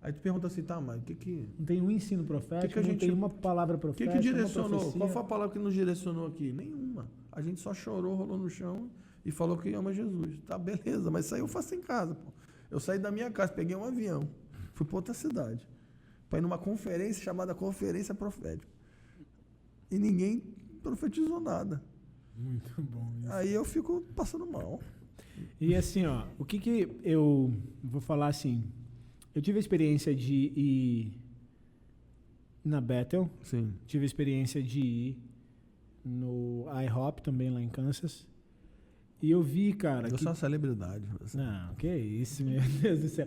Aí tu pergunta assim, tá, mas o que... Não tem um ensino profético, a não gente- tem uma palavra O profética, que uma direcionou? profecia. Qual foi a palavra que nos direcionou aqui? Nenhuma. A gente só chorou, rolou no chão e falou que ama Jesus. Tá, beleza, mas isso aí eu faço em casa, pô. Eu saí da minha casa, peguei um avião, fui para outra cidade, para ir numa conferência chamada Conferência Profética. E ninguém profetizou nada. Muito bom isso. Aí eu fico passando mal. E assim, ó, o que eu vou falar assim, eu tive a experiência de ir na Bethel, Sim. tive a experiência de ir no IHOP também lá em Kansas, e eu vi, cara, Eu que... sou uma celebridade. Assim. Não, que isso, meu Deus do céu.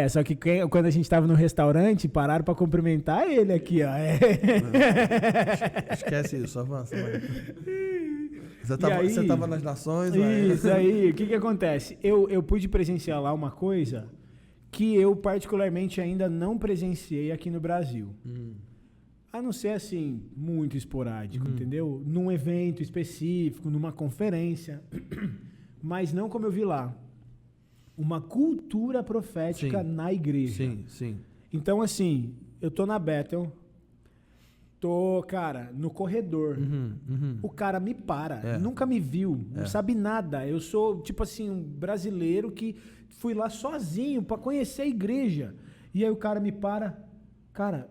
Só que quando a gente tava no restaurante, pararam pra cumprimentar ele aqui, ó. Esquece isso, avança. aí- Você tava nas nações, Isso aí, o que acontece? Eu pude presenciar lá uma coisa que eu particularmente ainda não presenciei aqui no Brasil. A não ser assim, muito esporádico, entendeu? Num evento específico, numa conferência. Mas não como eu vi lá. Uma cultura profética Sim. na igreja. Sim, sim. Então, assim, eu tô na Bethel, tô, cara, no corredor. O cara me para, nunca me viu, não sabe nada. Eu sou, tipo assim, um brasileiro que fui lá sozinho pra conhecer a igreja. E aí o cara me para, cara,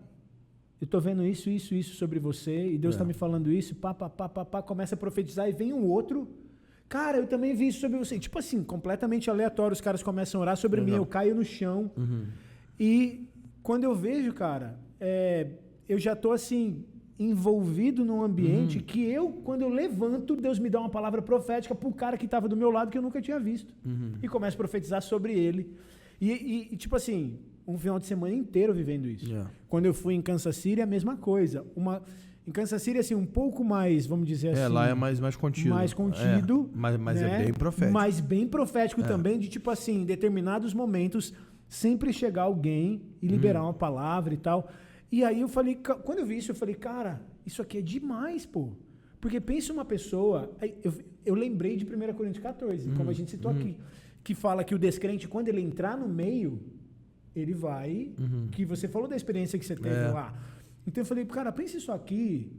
eu tô vendo isso sobre você, e Deus tá me falando isso, pá, começa a profetizar, e vem um outro, cara, eu também vi isso sobre você. Tipo assim, completamente aleatório, os caras começam a orar sobre mim, eu caio no chão. E quando eu vejo, cara, eu já tô assim, envolvido num ambiente que quando eu levanto, Deus me dá uma palavra profética pro cara que tava do meu lado que eu nunca tinha visto. E começo a profetizar sobre ele. E tipo assim, um final de semana inteiro vivendo isso. Quando eu fui em Kansas City, a mesma coisa. Em Kansas City, assim, um pouco mais, vamos dizer assim... lá é mais contido. Mais contido. Mas né? é bem profético. Mas bem profético também, de tipo assim, em determinados momentos, sempre chegar alguém e liberar uma palavra e tal. E aí eu falei, quando eu vi isso, eu falei, cara, isso aqui é demais, pô. Porque pensa uma pessoa... Eu lembrei de 1 Coríntios 14, como a gente citou aqui, que fala que o descrente, quando ele entrar no meio, ele vai... Que você falou da experiência que você teve lá. Então eu falei, cara, pensa isso aqui,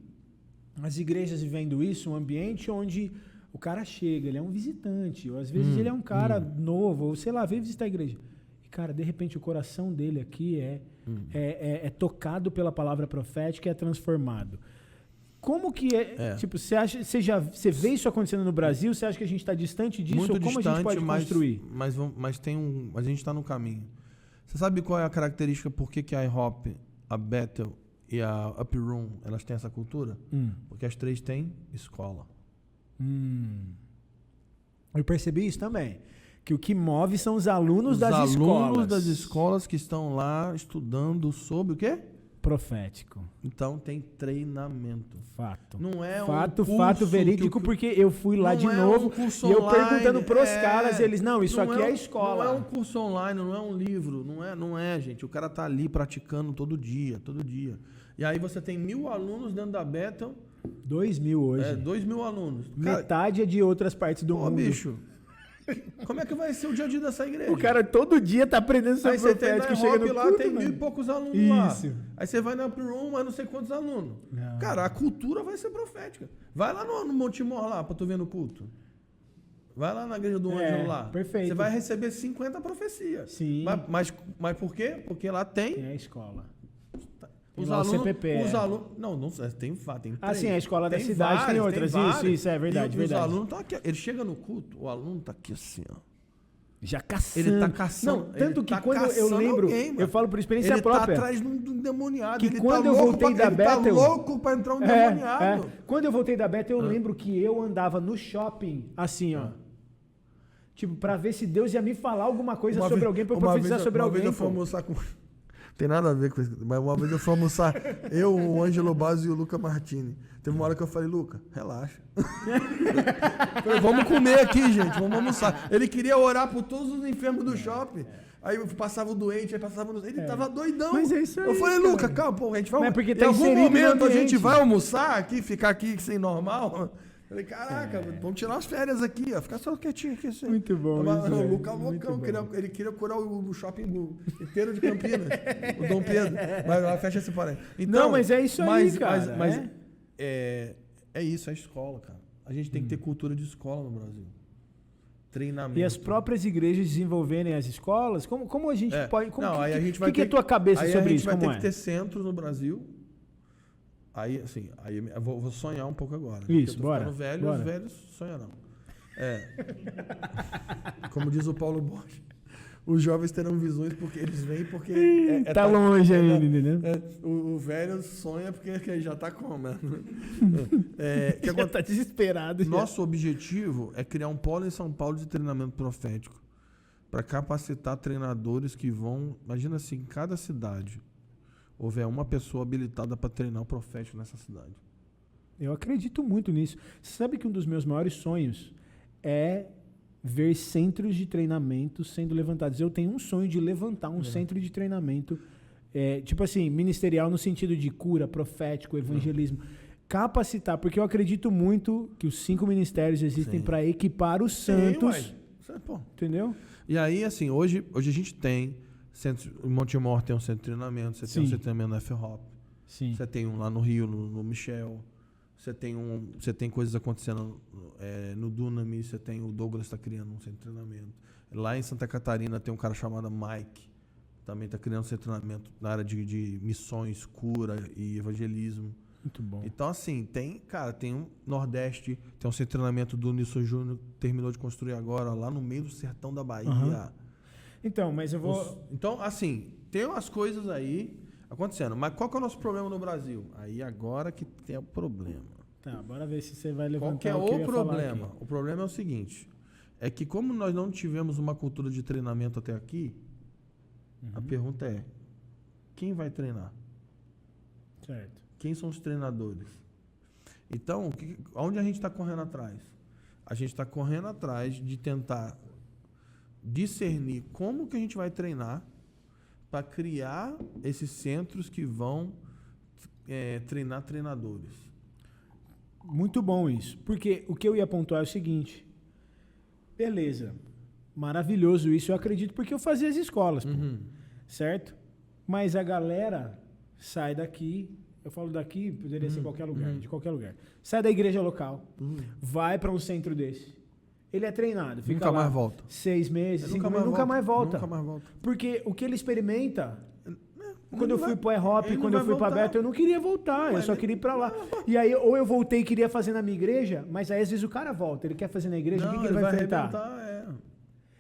as igrejas vivendo isso, um ambiente onde o cara chega, ele é um visitante, ou às vezes ele é um cara novo, ou sei lá, veio visitar a igreja. E, cara, de repente o coração dele aqui é tocado pela palavra profética e é transformado. Como que tipo, você vê isso acontecendo no Brasil? Você acha que a gente está distante disso? Muito ou como distante, a gente pode construir? Mas a gente está no caminho. Você sabe qual é a característica, por que a IHOP, a Bethel e a Up Room, elas têm essa cultura? Porque as três têm escola. Eu percebi isso também. Que o que move são os alunos das escolas. Os alunos das escolas que estão lá estudando sobre o quê? Profético. Então tem treinamento. Fato. Não é Fato, um curso fato verídico, que porque eu fui lá não de é novo um curso e eu online, perguntando pros caras, eles, não, isso aqui é a Não escola. é um curso online, não é um livro, não é, gente. O cara tá ali praticando todo dia. E aí você tem 1.000 alunos dentro da Bethel, 2.000 hoje. 2.000 alunos. Cara, Metade é de outras partes do pô, mundo. bicho, como é que vai ser o dia a dia dessa igreja? O cara todo dia tá aprendendo sobre Aí você tem na profético, chega no Hop lá, culto, tem mano. 1.000 e poucos alunos Isso. lá. Aí você vai na Upper Room, mas não sei quantos alunos. Não. Cara, a cultura vai ser profética. Vai lá no Monte Mor lá, pra tu ver no culto. Vai lá na igreja do Ângelo lá. Perfeito. Você vai receber 50 profecias. Sim. Mas por quê? Porque lá tem Tem a escola. os lá o alunos. CPP, Os é. alunos. Não, tem três. Ah, sim, a escola da Tem cidade tem vários, outras. vários. Isso, é verdade, E verdade. os alunos estão aqui. Ele chega no culto, o aluno tá aqui assim, ó. Já caçando. Ele tá caçando. Não, tanto ele que tá quando eu caçando lembro, alguém, mano. eu falo por experiência Ele própria. tá atrás de um endemoniado. Que ele quando tá eu louco voltei pra, da ele tá Bethel- louco pra entrar um endemoniado. Quando eu voltei da Bethel, eu lembro que eu andava no shopping, assim, ó. Tipo, pra ver se Deus ia me falar alguma coisa sobre alguém, pra eu profetizar sobre alguém. Uma vez eu fui pô. almoçar com... Tem nada a ver com isso. Mas uma vez eu fui almoçar, eu, o Ângelo Basso e o Luca Martini. Teve uma hora que eu falei, Luca, relaxa. Falei, vamos comer aqui, gente, vamos almoçar. Ele queria orar por todos os enfermos do shopping. Aí eu passava o doente, aí passava o... Ele tava doidão. Mas é isso aí, eu falei, cara. Luca, calma, pô, a gente vai... Mas é porque em tá algum inserido no momento a ambiente. gente vai almoçar aqui, ficar aqui sem normal. Falei, caraca, vamos tirar as férias aqui, ó. Ficar só quietinho aqui. Assim. Muito bom Tava, isso, o velho. Luca Muito loucão, bom. ele queria curar o shopping inteiro de Campinas, o Dom Pedro. Mas lá fecha esse parênteses. Então, Não, mas é isso aí, cara, Mas é isso, é escola, cara. A gente tem que ter cultura de escola no Brasil. Treinamento. E as próprias igrejas desenvolverem as escolas, como a gente pode... Como, Não, aí a gente o vai que é a ter- tua cabeça aí sobre a gente isso? vai Como ter é? que ter centros no Brasil. Aí, assim, aí eu vou sonhar um pouco agora. né? Isso, Porque eu tô bora, ficando velho, bora. os velhos sonharão. Como diz o Paulo Bosch, os jovens terão visões porque eles vêm porque... Tá longe ainda, entendeu? O velho sonha porque já tá como, né? que Já tá desesperado. já. Nosso objetivo é criar um polo em São Paulo de treinamento profético para capacitar treinadores que vão... Imagina se em cada cidade houver uma pessoa habilitada para treinar o profético nessa cidade. Eu acredito muito nisso. Você sabe que um dos meus maiores sonhos é ver centros de treinamento sendo levantados. Eu tenho um sonho de levantar um centro de treinamento, tipo assim, ministerial no sentido de cura, profético, evangelismo. Capacitar, porque eu acredito muito que os 5 ministérios existem Sim. para equipar os santos. Pô. Entendeu? E aí, assim, hoje a gente tem centro, em Montemor tem um centro de treinamento, você tem um Sim. centro de treinamento na F-Hop, Sim. você tem um lá no Rio, no Michel, você tem coisas acontecendo no Dunami, você tem o Douglas está criando um centro de treinamento. Lá em Santa Catarina tem um cara chamado Mike, também está criando um centro de treinamento na área de missões, cura e evangelismo. Muito bom. Então, assim, tem um Nordeste, tem um centro de treinamento do Nilson Júnior, que terminou de construir agora, lá no meio do sertão da Bahia. Aham. Então, mas eu vou... Então, assim, tem umas coisas aí acontecendo. Mas qual que é o nosso problema no Brasil? Aí agora que tem o problema. Tá, bora ver se você vai Qual levantar que é o que eu o ia falar problema? aqui. O problema é o seguinte, é que como nós não tivemos uma cultura de treinamento até aqui, a pergunta é, quem vai treinar? Certo. Quem são os treinadores? Então, onde a gente está correndo atrás? A gente está correndo atrás de tentar discernir como que a gente vai treinar para criar esses centros que vão treinar treinadores. Muito bom isso. Porque o que eu ia pontuar é o seguinte. Beleza. Maravilhoso isso, eu acredito, porque eu fazia as escolas, pô, certo? Mas a galera sai daqui, eu falo daqui, poderia ser qualquer lugar, de qualquer lugar. Sai da igreja local, vai para um centro desse. Ele é treinado, fica Nunca lá mais volta. 6 meses, Nunca 5 meses, mais nunca mais volta. Nunca mais volta. Porque o que ele experimenta... Quando Ele eu fui vai- pro E-Hop, ele não quando eu vai fui pra voltar. Bethel, eu não queria voltar, eu só queria ir pra lá. E aí, ou eu voltei e queria fazer na minha igreja, mas aí às vezes o cara volta, ele quer fazer na igreja, o que, que ele vai enfrentar? arrebentar,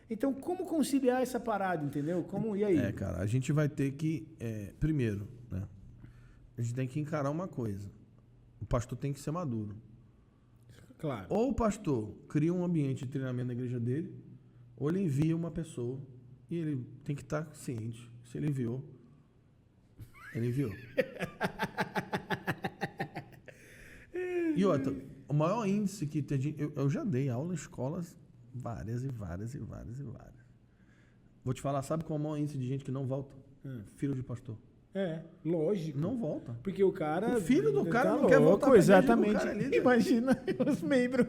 Então, como conciliar essa parada, entendeu? E aí? cara, a gente vai ter que, primeiro, né? A gente tem que encarar uma coisa. O pastor tem que ser maduro. Claro. Ou o pastor cria um ambiente de treinamento na igreja dele, ou ele envia uma pessoa e ele tem que estar ciente. Se ele enviou, Ele enviou. E outra, o maior índice que tem... Eu já dei aula em escolas várias. Vou te falar, sabe qual é o maior índice de gente que não volta? Filho de pastor. É, lógico. Não volta. Porque o cara... O filho do cara tá não quer voltar pra igreja do exatamente. cara ali, né? Imagina os membros.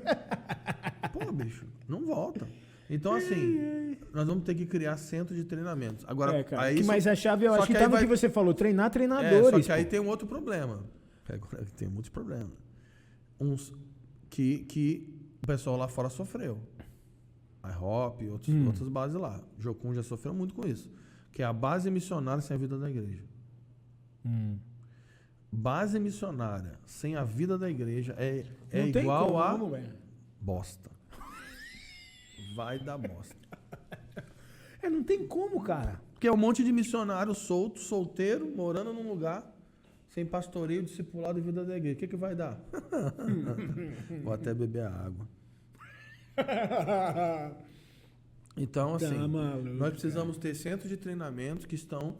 Pô, bicho, não volta. Então, assim, nós vamos ter que criar centro de treinamentos. Agora, cara, aí mas a chave, eu só acho que que tá aí no vai- que você falou, treinar só treinadores. que aí pô. tem um outro problema. Agora tem muitos problemas. Uns que o pessoal lá fora sofreu. A IHOP e outras bases lá. Jocum já sofreu muito com isso. Que é a base missionária sem a vida da igreja. Base missionária sem a vida da igreja é Não tem igual como, a velho. bosta. Vai dar bosta. Não tem como, cara. Porque é um monte de missionário solto, solteiro, morando num lugar, sem pastoreio, discipulado e vida da igreja. O que vai dar? Vou até beber a água. Então, assim, maluco, nós precisamos ter centros de treinamento que estão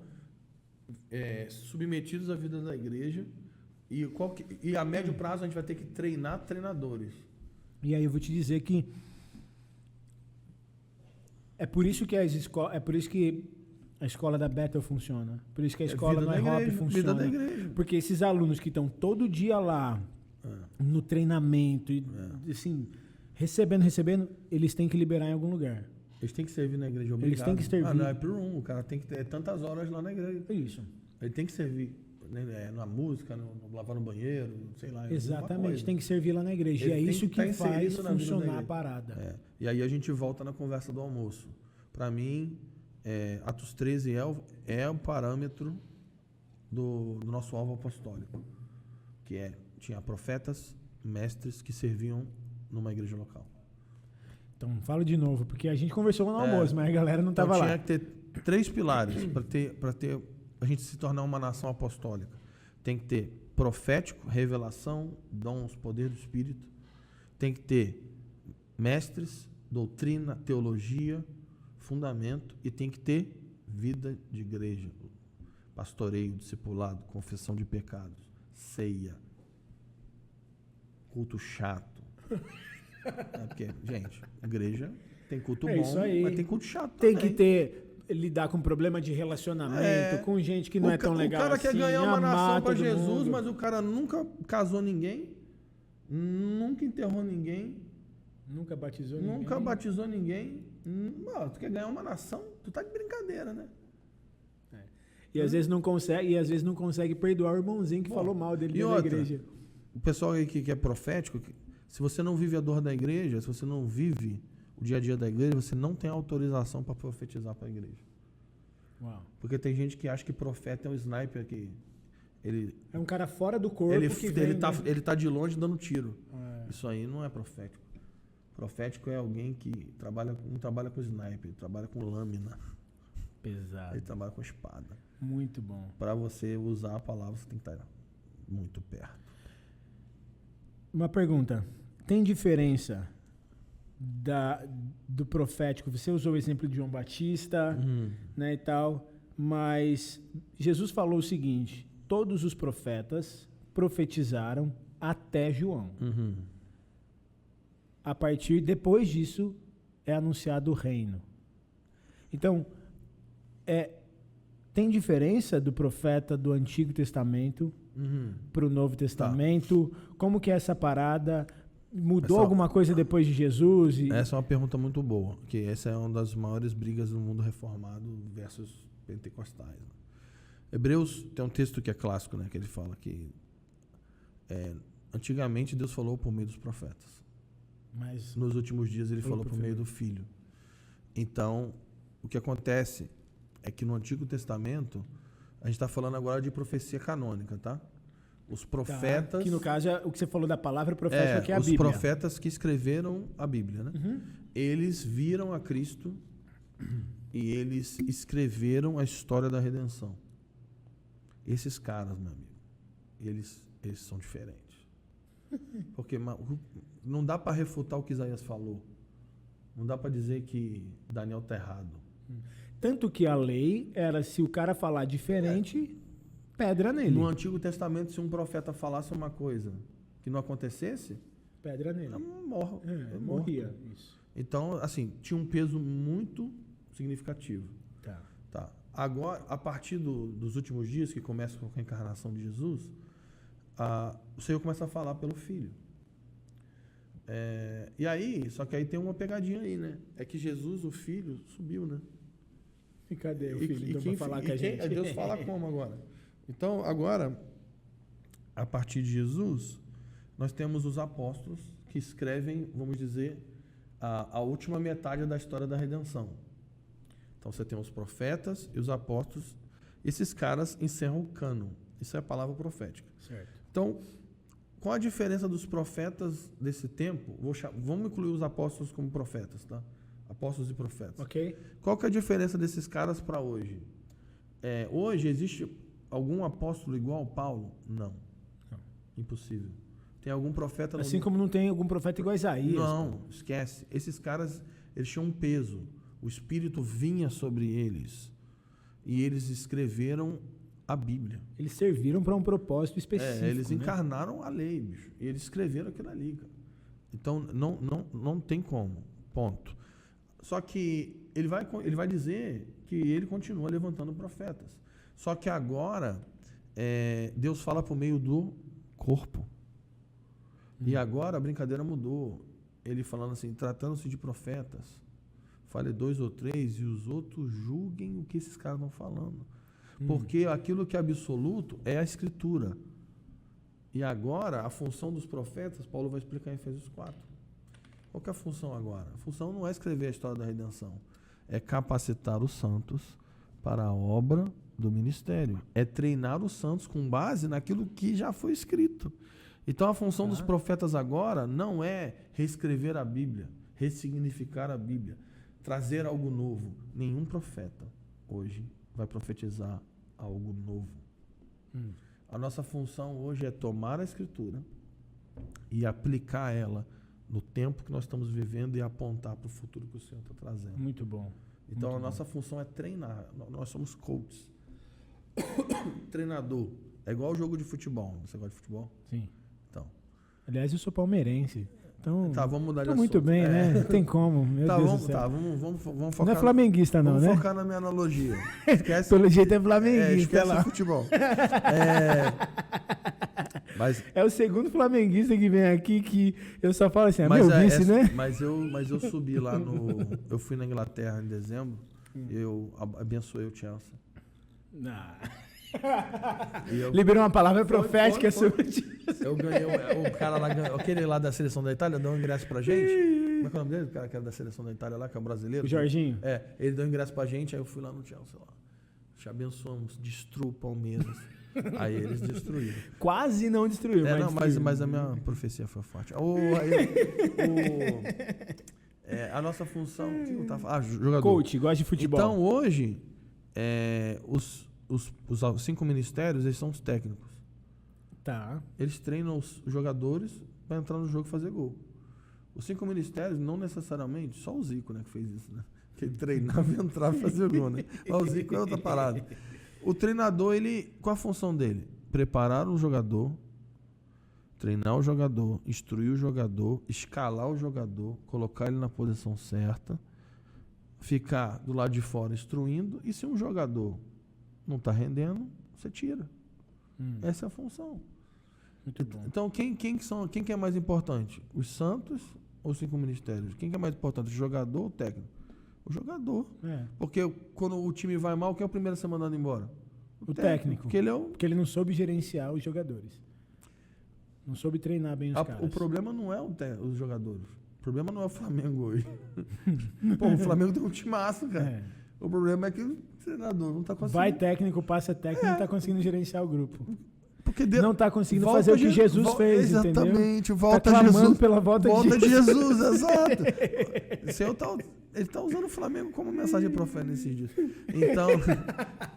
submetidos à vida da igreja e a médio prazo a gente vai ter que treinar treinadores. E aí eu vou te dizer que é por isso que é por isso que a escola da Bethel funciona. Por isso que a escola vida do da IHOP igreja, funciona. vida da igreja. Porque esses alunos que estão todo dia lá no treinamento e assim, recebendo, eles têm que liberar em algum lugar. Eles têm que servir na igreja, obrigado. Eles têm que servir. Não é por um. O cara tem que ter tantas horas lá na igreja. É isso. Ele tem que servir, né, na música, no lavar no banheiro, sei lá. em alguma Exatamente, coisa. tem que servir lá na igreja. Ele E é tem isso que que estar faz inserido na vida da funcionar a igreja. parada. É. E aí a gente volta na conversa do almoço. Para mim, Atos 13 é o parâmetro do nosso alvo apostólico. Tinha profetas, mestres que serviam numa igreja local. Então, fala de novo, porque a gente conversou no almoço, mas a galera não Então estava lá. tinha que ter 3 pilares para ter a gente se tornar uma nação apostólica. Tem que ter profético, revelação, dons, poder do Espírito. Tem que ter mestres, doutrina, teologia, fundamento, e tem que ter vida de igreja, pastoreio, discipulado, confissão de pecados, ceia, culto chato. Porque, gente, igreja tem culto bom, isso aí. mas tem culto chato Tem também. que lidar com problema de relacionamento, com gente que não é tão legal O cara assim, quer ganhar uma amar nação para todo Jesus, mundo. mas o cara nunca casou ninguém, nunca enterrou ninguém, Nunca batizou nunca ninguém. batizou ninguém. Tu quer ganhar uma nação? Tu tá de brincadeira, né? E às vezes não consegue perdoar o irmãozinho que falou mal dele E dentro da outra, igreja. o pessoal aí que é profético, se você não vive a dor da igreja, se você não vive o dia a dia da igreja, você não tem autorização para profetizar para a igreja. Uau. Porque tem gente que acha que profeta é um sniper que ele É um cara fora do corpo que vem, ele tá de longe dando tiro. É. Isso aí não é profético. Profético é alguém que não trabalha com sniper, ele trabalha com lâmina, Pesado. ele trabalha com espada. Muito bom. Para você usar a palavra, você tem que estar muito perto. Uma pergunta. Tem diferença do profético? Você usou o exemplo de João Batista, né, e tal, mas Jesus falou o seguinte: todos os profetas profetizaram até João. Depois disso, é anunciado o reino. Então, tem diferença do profeta do Antigo Testamento para o Novo Testamento? Como que é essa parada? Mudou alguma coisa depois de Jesus? Essa é uma pergunta muito boa, que essa é uma das maiores brigas do mundo reformado versus pentecostais. Hebreus tem um texto que é clássico, né, que ele fala que antigamente Deus falou por meio dos profetas. Mas Nos últimos dias ele falou por meio do Filho. Então, o que acontece é que no Antigo Testamento, a gente está falando agora de profecia canônica, tá? Os profetas... que no caso é o que você falou da palavra profética, que é a os Bíblia. profetas que escreveram a Bíblia, né? Eles viram a Cristo e eles escreveram a história da redenção. Esses caras, meu amigo, eles são diferentes. Porque não dá para refutar o que Isaías falou. Não dá para dizer que Daniel está errado. Tanto que a lei era, se o cara falar diferente, Pedra nele. No Antigo Testamento, se um profeta falasse uma coisa que não acontecesse, Pedra nele. ele Morria. Isso. Então, assim, tinha um peso muito significativo. Tá. Agora, a partir dos últimos dias, que começa com a encarnação de Jesus, o Senhor começa a falar pelo Filho. E aí, só que aí tem uma pegadinha aí, né? É que Jesus, o Filho, subiu, né? E cadê o Filho? Então, quem, pra falar com a gente? Deus fala como agora? Então, agora, a partir de Jesus, nós temos os apóstolos que escrevem, vamos dizer, a última metade da história da redenção. Então, você tem os profetas e os apóstolos. Esses caras encerram o cânon. Isso é a palavra profética. Certo. Então, qual a diferença dos profetas desse tempo? Vamos incluir os apóstolos como profetas, tá? Apóstolos e profetas. Ok. Qual que é a diferença desses caras para hoje? Hoje existe algum apóstolo igual ao Paulo? Não. Impossível. Tem algum profeta... Assim como não tem algum profeta igual a Isaías. Não, esquece. Esses caras, eles tinham um peso. O Espírito vinha sobre eles. E eles escreveram a Bíblia. Eles serviram para um propósito específico. Eles né? encarnaram a lei, bicho. E eles escreveram aquilo ali, cara. Então, não tem como. Ponto. Só que ele vai dizer que ele continua levantando profetas. Só que agora, Deus fala por meio do corpo. E agora a brincadeira mudou. Ele falando assim, tratando-se de profetas, fale 2 ou 3 e os outros julguem o que esses caras estão falando. Porque aquilo que é absoluto é a Escritura. E agora, a função dos profetas, Paulo vai explicar em Efésios 4. Qual que é a função agora? A função não é escrever a história da redenção. É capacitar os santos para a obra do ministério. É treinar os santos com base naquilo que já foi escrito. Então, a função dos profetas agora não é reescrever a Bíblia, ressignificar a Bíblia, trazer algo novo. Nenhum profeta hoje vai profetizar algo novo. A nossa função hoje é tomar a Escritura e aplicar ela no tempo que nós estamos vivendo e apontar para o futuro que o Senhor está trazendo. Muito bom. Então, Muito a nossa função é treinar. Nós somos coaches. Treinador. É igual o jogo de futebol. Você gosta de futebol? Sim. Então. Aliás, eu sou palmeirense. Então, Tá, vamos mudar de tô assunto. muito bem, né? Não tem como. Meu Tá, Deus vamos, do céu. tá, vamos focar. Não é flamenguista, não, vamos né? focar na minha analogia. Esquece, Pelo jeito é flamenguista esquece lá. o futebol. Mas É o segundo flamenguista que vem aqui que eu só falo assim, meu vice, né? Mas eu subi lá eu fui na Inglaterra em dezembro. Eu abençoei o Chelsea. Liberou uma palavra profética foi. sobre ti. Eu ganhei, o cara lá, aquele lá da seleção da Itália, deu um ingresso pra gente. Como é que é o nome dele? O cara que era da seleção da Itália lá, que é o brasileiro. O Jorginho? Ele deu um ingresso pra gente, aí eu fui lá no Chelsea lá. Te abençoamos, destrua o Palmeiras. Aí eles destruíram. Quase não destruiu, Mas a minha profecia foi forte. A nossa função... O que eu tava falando? Jogador. Coach, gosta de futebol. Então, hoje, os 5 ministérios, eles são os técnicos. Tá. Eles treinam os jogadores para entrar no jogo e fazer gol. Os 5 ministérios, não necessariamente, só o Zico, né, que fez isso, né? Que ele treinava e entrava e fazia gol, né? Mas o Zico é outra parada. O treinador, qual a função dele? Preparar o jogador, treinar o jogador, instruir o jogador, escalar o jogador, colocar ele na posição certa, ficar do lado de fora instruindo, e se um jogador não está rendendo, você tira. Essa é a função. Muito bom. Então, quem que é mais importante? Os santos ou os 5 ministérios? Quem que é mais importante? O jogador ou o técnico? O jogador. Porque quando o time vai mal, quem é o primeiro a ser mandado embora? O técnico. Porque Porque ele não soube gerenciar os jogadores. Não soube treinar bem os caras. O problema não é os jogadores. O problema não é o Flamengo hoje. Pô, o Flamengo tem um timaço, cara. O problema é que o treinador não está conseguindo. Vai técnico, passa técnico, não está conseguindo gerenciar o grupo. Porque não está conseguindo fazer o que Jesus fez, entendeu? Exatamente, volta tá Jesus. Pela volta de Jesus, exato. Ele está usando o Flamengo como mensagem profética nesses dias.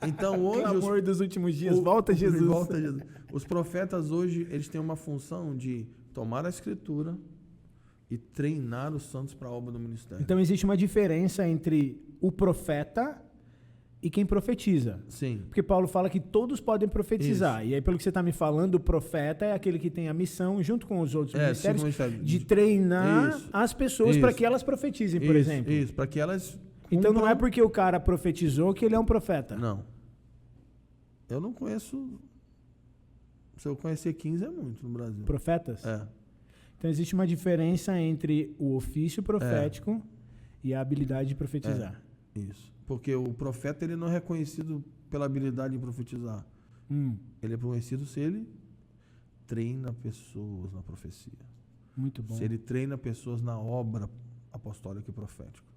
Então hoje... O amor dos últimos dias, volta Jesus. Volta Jesus. Os profetas hoje, eles têm uma função de tomar a Escritura e treinar os santos para a obra do ministério. Então existe uma diferença entre o profeta e quem profetiza. Sim. Porque Paulo fala que todos podem profetizar. E aí, pelo que você está me falando, o profeta é aquele que tem a missão, junto com os outros ministérios, de treinar as pessoas para que elas profetizem, por exemplo. Isso, para que elas... Então não é porque o cara profetizou que ele é um profeta. Não. Eu não conheço... Se eu conhecer 15 é muito no Brasil. Profetas? É. Então existe uma diferença entre o ofício profético e a habilidade de profetizar. Isso. Porque o profeta ele não é reconhecido pela habilidade de profetizar. Ele é reconhecido se ele treina pessoas na profecia. Muito bom. Se ele treina pessoas na obra apostólica e profética.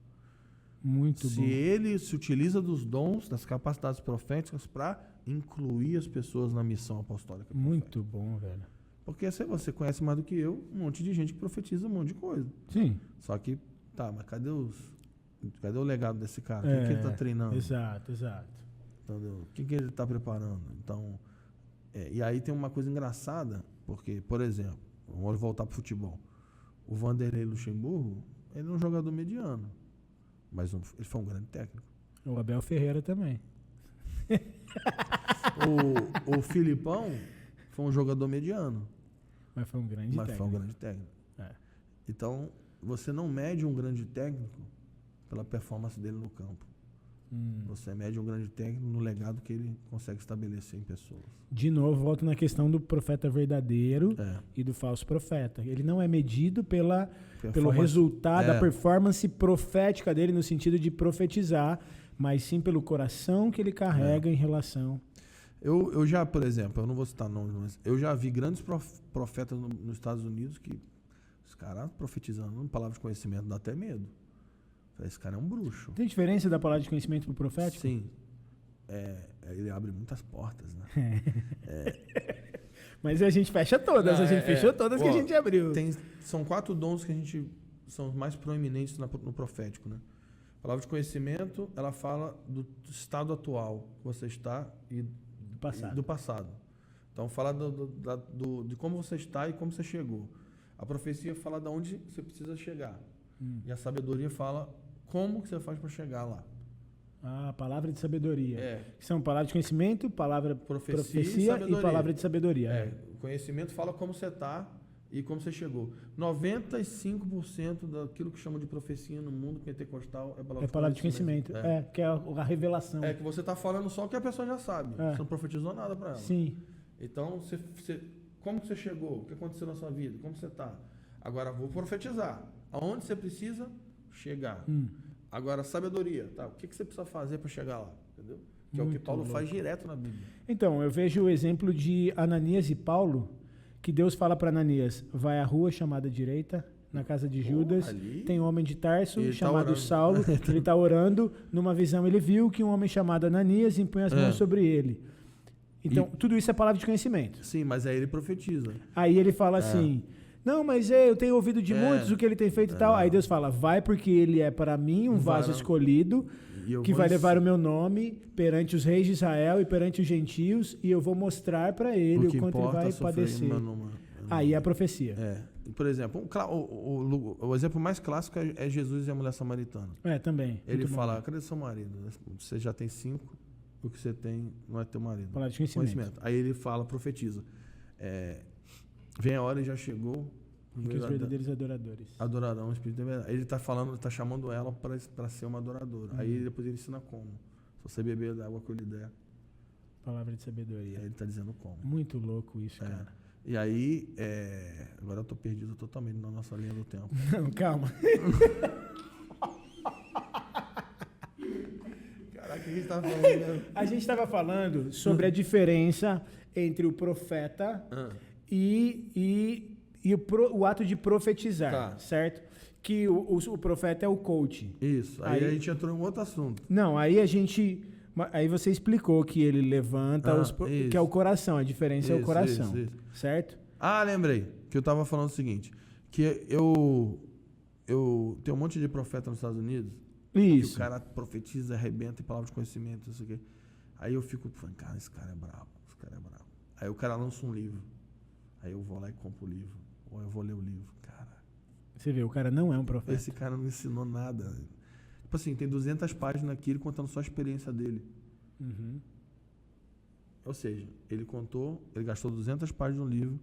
Muito bom. Se ele se utiliza dos dons, das capacidades proféticas para incluir as pessoas na missão apostólica. Muito bom, velho. Porque se você conhece mais do que eu, um monte de gente que profetiza um monte de coisa. Sim. Só que, tá, mas cadê o legado desse cara? O que ele está treinando? Exato. Entendeu? O que ele está preparando? Então, e aí tem uma coisa engraçada, porque, por exemplo, vamos voltar para o futebol. O Vanderlei Luxemburgo, ele é um jogador mediano, mas ele foi um grande técnico. O Abel Ferreira também. O Filipão foi um jogador mediano, Mas foi um grande técnico. É. Então, você não mede um grande técnico pela performance dele no campo. Você mede um grande técnico no legado que ele consegue estabelecer em pessoas. De novo, volto na questão do profeta verdadeiro e do falso profeta. Ele não é medido pelo resultado, da performance profética dele, no sentido de profetizar, mas sim pelo coração que ele carrega em relação... Eu já, por exemplo, eu não vou citar nomes, mas eu já vi grandes profetas nos Estados Unidos que os caras profetizando palavras de conhecimento dá até medo. Esse cara é um bruxo. Tem diferença da palavra de conhecimento pro profético? Sim. Ele abre muitas portas, né? Mas a gente fecha todas, fechou todas que a gente abriu. São 4 dons que são os mais proeminentes no profético, né? A palavra de conhecimento, ela fala do estado atual que você está e do passado. Então, fala de como você está e como você chegou. A profecia fala de onde você precisa chegar. E a sabedoria fala como que você faz para chegar lá. Ah, palavra de sabedoria. Que são palavras de conhecimento, palavra profecia e palavra de sabedoria. O conhecimento fala como você está e como você chegou. 95% daquilo que chamam de profecia no mundo pentecostal é palavra de conhecimento. Que é a revelação. É que você está falando só o que a pessoa já sabe. Você não profetizou nada para ela. Sim. Então, como que você chegou? O que aconteceu na sua vida? Como você está? Agora, vou profetizar. Aonde você precisa chegar. Agora, sabedoria. Tá? O que você precisa fazer para chegar lá? Entendeu? Que é o que Paulo faz direto na Bíblia. Então, eu vejo o exemplo de Ananias e Paulo, que Deus fala para Ananias, vai à rua chamada direita, na casa de Judas, tem um homem de Tarso chamado Saulo, ele está orando, numa visão ele viu que um homem chamado Ananias impõe as mãos sobre ele. Então, tudo isso é palavra de conhecimento. Sim, mas aí ele profetiza. Aí ele fala assim, não, mas eu tenho ouvido de muitos o que ele tem feito e tal. Aí Deus fala, vai porque ele é para mim um vaso escolhido, que vai levar o meu nome perante os reis de Israel e perante os gentios, e eu vou mostrar para ele o quanto ele vai padecer. Aí é a profecia. Por exemplo, o exemplo mais clássico é Jesus e a mulher samaritana. Também. Ele fala, cadê seu marido? Você já tem 5, o que você tem não é teu marido. Palavra de conhecimento. Aí ele fala, profetiza. Vem a hora e já chegou. Que os verdadeiros adoradores adorarão o Espírito de verdade. Ele está falando, está chamando ela para ser uma adoradora. Aí depois ele ensina como. Se você beber da água que eu lhe der. Palavra de sabedoria. Aí ele está dizendo como. Muito louco isso, cara. E aí, agora eu estou perdido totalmente na nossa linha do tempo. Não, calma. Caraca, o que a gente estava falando? A gente estava falando sobre a diferença entre o profeta e o ato de profetizar, certo? Que o profeta é o coach. Isso, aí a gente entrou em um outro assunto. Não, aí você explicou que ele levanta que é o coração, a diferença é o coração, certo? Lembrei que eu estava falando o seguinte, que eu tenho um monte de profeta nos Estados Unidos, que o cara profetiza, arrebenta em palavras de conhecimento, isso aqui. Aí eu fico falando, cara, esse cara é brabo. Aí o cara lança um livro, aí eu vou lá e compro o livro. Ou eu vou ler o livro, cara. Você vê, o cara não é um profeta. Esse cara não ensinou nada. Tipo assim, tem 200 páginas aqui, ele contando só a experiência dele. Uhum. Ou seja, ele gastou 200 páginas no livro,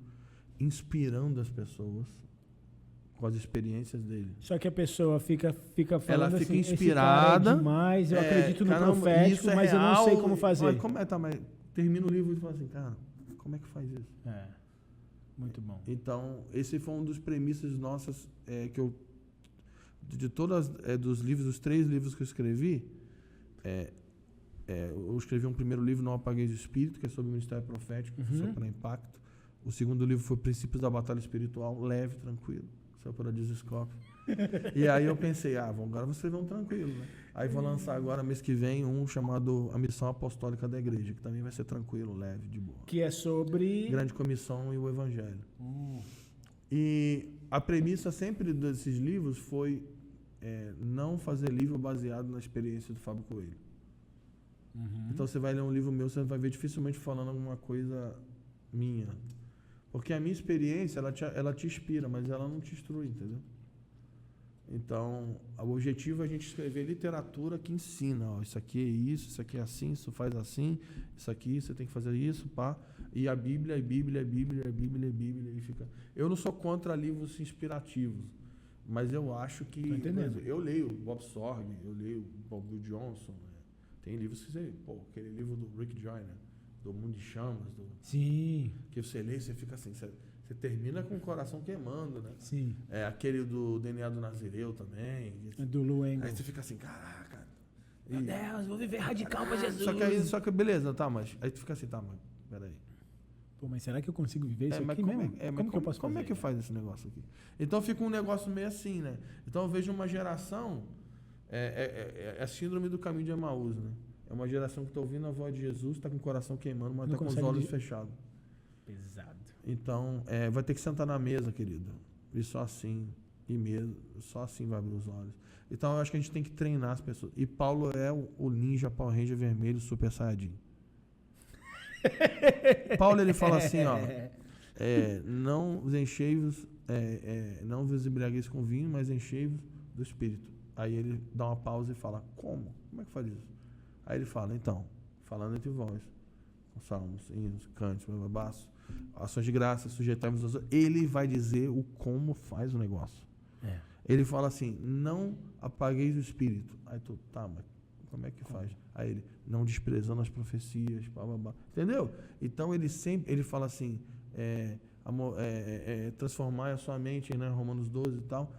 inspirando as pessoas com as experiências dele. Só que a pessoa fica falando Ela fica assim, inspirada. Esse cara é demais, eu acredito no caramba, profético, isso é mas real, eu não sei como fazer. Mas termina o livro e fala assim, cara, como é que faz isso? É, muito bom. Então, esse foi um dos premissas nossas que eu de todas dos livros, dos 3 livros que eu escrevi, eu escrevi um primeiro livro, Não Apagueis o Espírito, que é sobre o ministério profético, só para impacto. O segundo livro foi Princípios da Batalha Espiritual, leve, tranquilo, saiu pela Desescope. E aí eu pensei, agora vocês vão tranquilo, né? Aí vou lançar agora, mês que vem, um chamado A Missão Apostólica da Igreja, que também vai ser tranquilo, leve, de boa. Que é sobre... Grande Comissão e o Evangelho. E a premissa sempre desses livros foi não fazer livro baseado na experiência do Fábio Coelho. Então você vai ler um livro meu, você vai ver dificilmente falando alguma coisa minha. Porque a minha experiência, ela te inspira, mas ela não te instrui, entendeu? Então, o objetivo é a gente escrever literatura que ensina. Isso aqui é isso aqui é assim, isso faz assim, isso aqui, você tem que fazer isso, pá. E a Bíblia, e fica... Eu não sou contra livros inspirativos, mas eu acho que... Eu leio Bob Sorg, eu leio Bob Bill Johnson, tem livros que você... aquele livro do Rick Joyner, do Mundo de Chamas, Sim. Que você lê e você fica assim... Você termina com o coração queimando, né? Sim. Aquele do DNA do Nazireu também. Do Lou Engle. Aí você fica assim, caraca. Meu Deus, vou viver radical pra Jesus. Só que beleza, tá, mas... Aí tu fica assim, tá, mas peraí. Pô, mas será que eu consigo viver isso aqui mesmo? Como que eu posso fazer? Como é que faz esse negócio aqui? Então fica um negócio meio assim, né? Então eu vejo uma geração... a síndrome do caminho de Emaús, né? É uma geração que tá ouvindo a voz de Jesus, tá com o coração queimando, mas tá com os olhos fechados. Pesado. Então, vai ter que sentar na mesa, querido. E só assim, só assim vai abrir os olhos. Então, eu acho que a gente tem que treinar as pessoas. E Paulo é o ninja Power Ranger vermelho Super Saiyajin. Paulo, ele fala assim, ó. Não vos enchei-vos, não vos embriagueis com vinho, mas enchei-vos do Espírito. Aí ele dá uma pausa e fala, como? Como é que faz isso? Aí ele fala, então, falando entre vós, com salmos, hinos, cânticos, baço, ações de graça, sujeitai-vos aos outros. Ele vai dizer o como faz o negócio. Ele fala assim, não apagueis o Espírito. Aí tu, tá, mas como é que faz? Aí ele, não desprezando as profecias, entendeu? Então ele fala assim, transformar a sua mente, né, Romanos 12 e tal.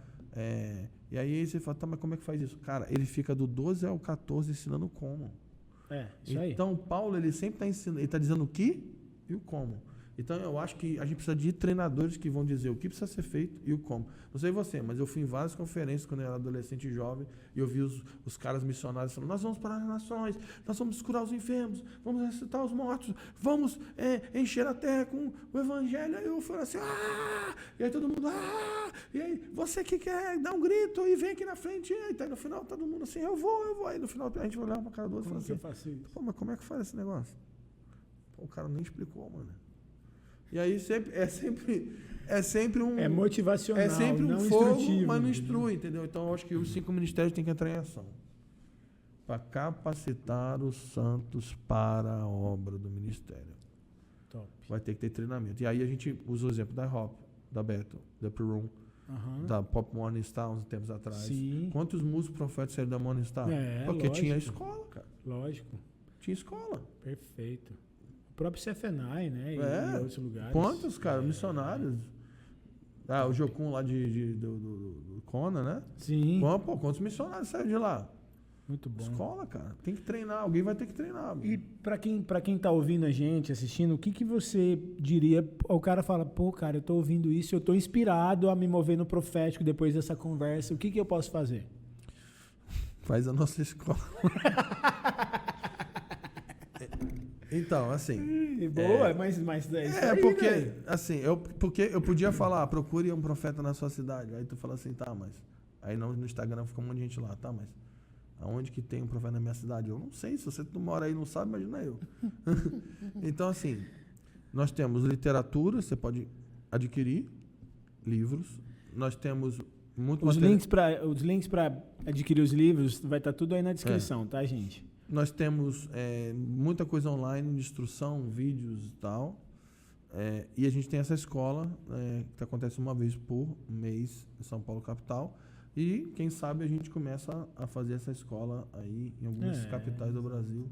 E aí você fala, tá, mas como é que faz isso? Cara, ele fica do 12 ao 14 ensinando como. Isso aí. Então, Paulo, ele sempre está ensinando, ele está dizendo o que e o como. Então, eu acho que a gente precisa de treinadores que vão dizer o que precisa ser feito e o como. Não sei você, mas eu fui em várias conferências quando eu era adolescente e jovem e eu vi os caras missionários falando, nós vamos para as nações, nós vamos curar os enfermos, vamos ressuscitar os mortos, vamos encher a terra com o evangelho. Aí eu falei assim, e aí todo mundo, e aí você que quer dar um grito e vem aqui na frente, e aí no final todo mundo assim, eu vou. Aí no final a gente vai olhar uma cara do outro e falar assim, pô, mas como é que faz esse negócio? Pô, o cara nem explicou, mano. E aí é sempre um... É motivacional, é sempre um não fogo, instrutivo, mas não instrui, entendeu? Então eu acho que os 5 ministérios têm que entrar em ação. Para capacitar os santos para a obra do ministério. Top. Vai ter que ter treinamento. E aí a gente usa o exemplo da Hop, da Bethel, da Pre-Room, da Pop Morning Star, uns tempos atrás. Sim. Quantos músicos profetas saíram da Morning Star? Porque lógico. tinha escola, cara. Lógico. Tinha escola. Perfeito. O próprio Cefenai, né? E outros lugares. Quantos, cara? Missionários. O Jocum lá do Conan, né? Sim. Quantos missionários saíram de lá? Muito bom. Escola, cara. Tem que treinar. Alguém vai ter que treinar. E pra quem tá ouvindo a gente, assistindo, o que você diria? O cara fala, pô, cara, eu tô ouvindo isso, eu tô inspirado a me mover no profético depois dessa conversa. O que eu posso fazer? Faz a nossa escola. Então, assim... Boa, mas é isso aí, porque, né? assim, porque eu podia falar, procure um profeta na sua cidade. Aí tu fala assim, tá, mas... Aí no Instagram fica um monte de gente lá, tá, mas... Aonde que tem um profeta na minha cidade? Eu não sei, se você não mora aí e não sabe, imagina eu. Então, assim, nós temos literatura, você pode adquirir livros. Nós temos Muito Os material. links para adquirir os livros vai estar tudo aí na descrição, tá, gente? Nós temos muita coisa online de instrução, vídeos e tal. E a gente tem essa escola que acontece uma vez por mês em São Paulo, capital. E, quem sabe, a gente começa a fazer essa escola aí em algumas capitais do Brasil.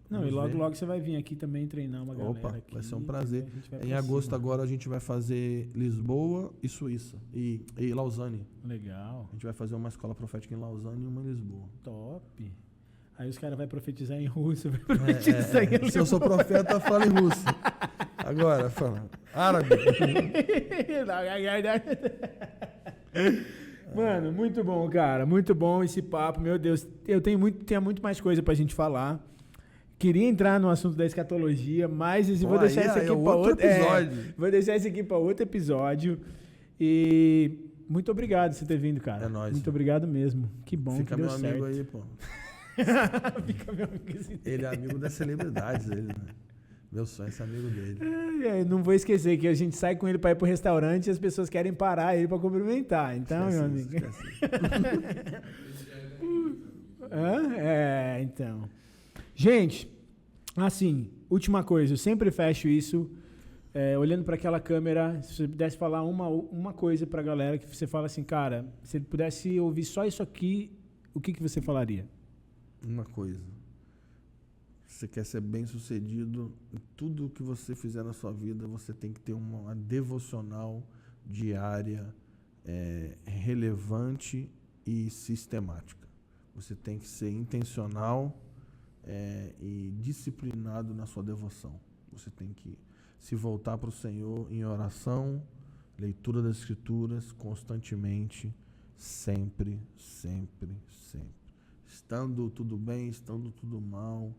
Não, Vamos e logo, ver. logo você vai vir aqui também treinar uma galera. Opa, aqui, vai ser um prazer. a gente vai Em pra agosto cima. agora a gente vai fazer Lisboa e Suíça. E Lausanne. Legal, A gente vai fazer uma escola profética em Lausanne e uma em Lisboa. top. Aí os caras vão profetizar em russo, vai profetizar em alemão. Se eu sou profeta, fala em russo. Agora, fala árabe. Mano, muito bom, cara. Muito bom esse papo. Meu Deus, eu tenho muito mais coisa pra gente falar. Queria entrar no assunto da escatologia, mas vou deixar isso aqui para outro episódio. vou deixar isso aqui para outro episódio. E muito obrigado por você ter vindo, cara. É nóis. Muito obrigado mesmo. Que bom Fica que deu meu certo. amigo aí, pô. Fica meu amigo. Ele é amigo das celebridades, ele, né? Meu sonho é ser amigo dele. Não vou esquecer que a gente sai com ele para ir pro restaurante e as pessoas querem parar ele para cumprimentar. Então, Esquece meu isso, amigo. esquece isso. Então. Gente, assim, última coisa, eu sempre fecho isso olhando para aquela câmera. Se você pudesse falar uma coisa para a galera que você fala assim, cara, se ele pudesse ouvir só isso aqui, o que você falaria? Uma coisa. Você quer ser bem sucedido em tudo que você fizer na sua vida, você tem que ter uma devocional diária, relevante e sistemática. Você tem que ser intencional e disciplinado na sua devoção. Você tem que se voltar para o Senhor em oração, leitura das Escrituras constantemente, sempre, sempre, sempre. Estando tudo bem, estando tudo mal,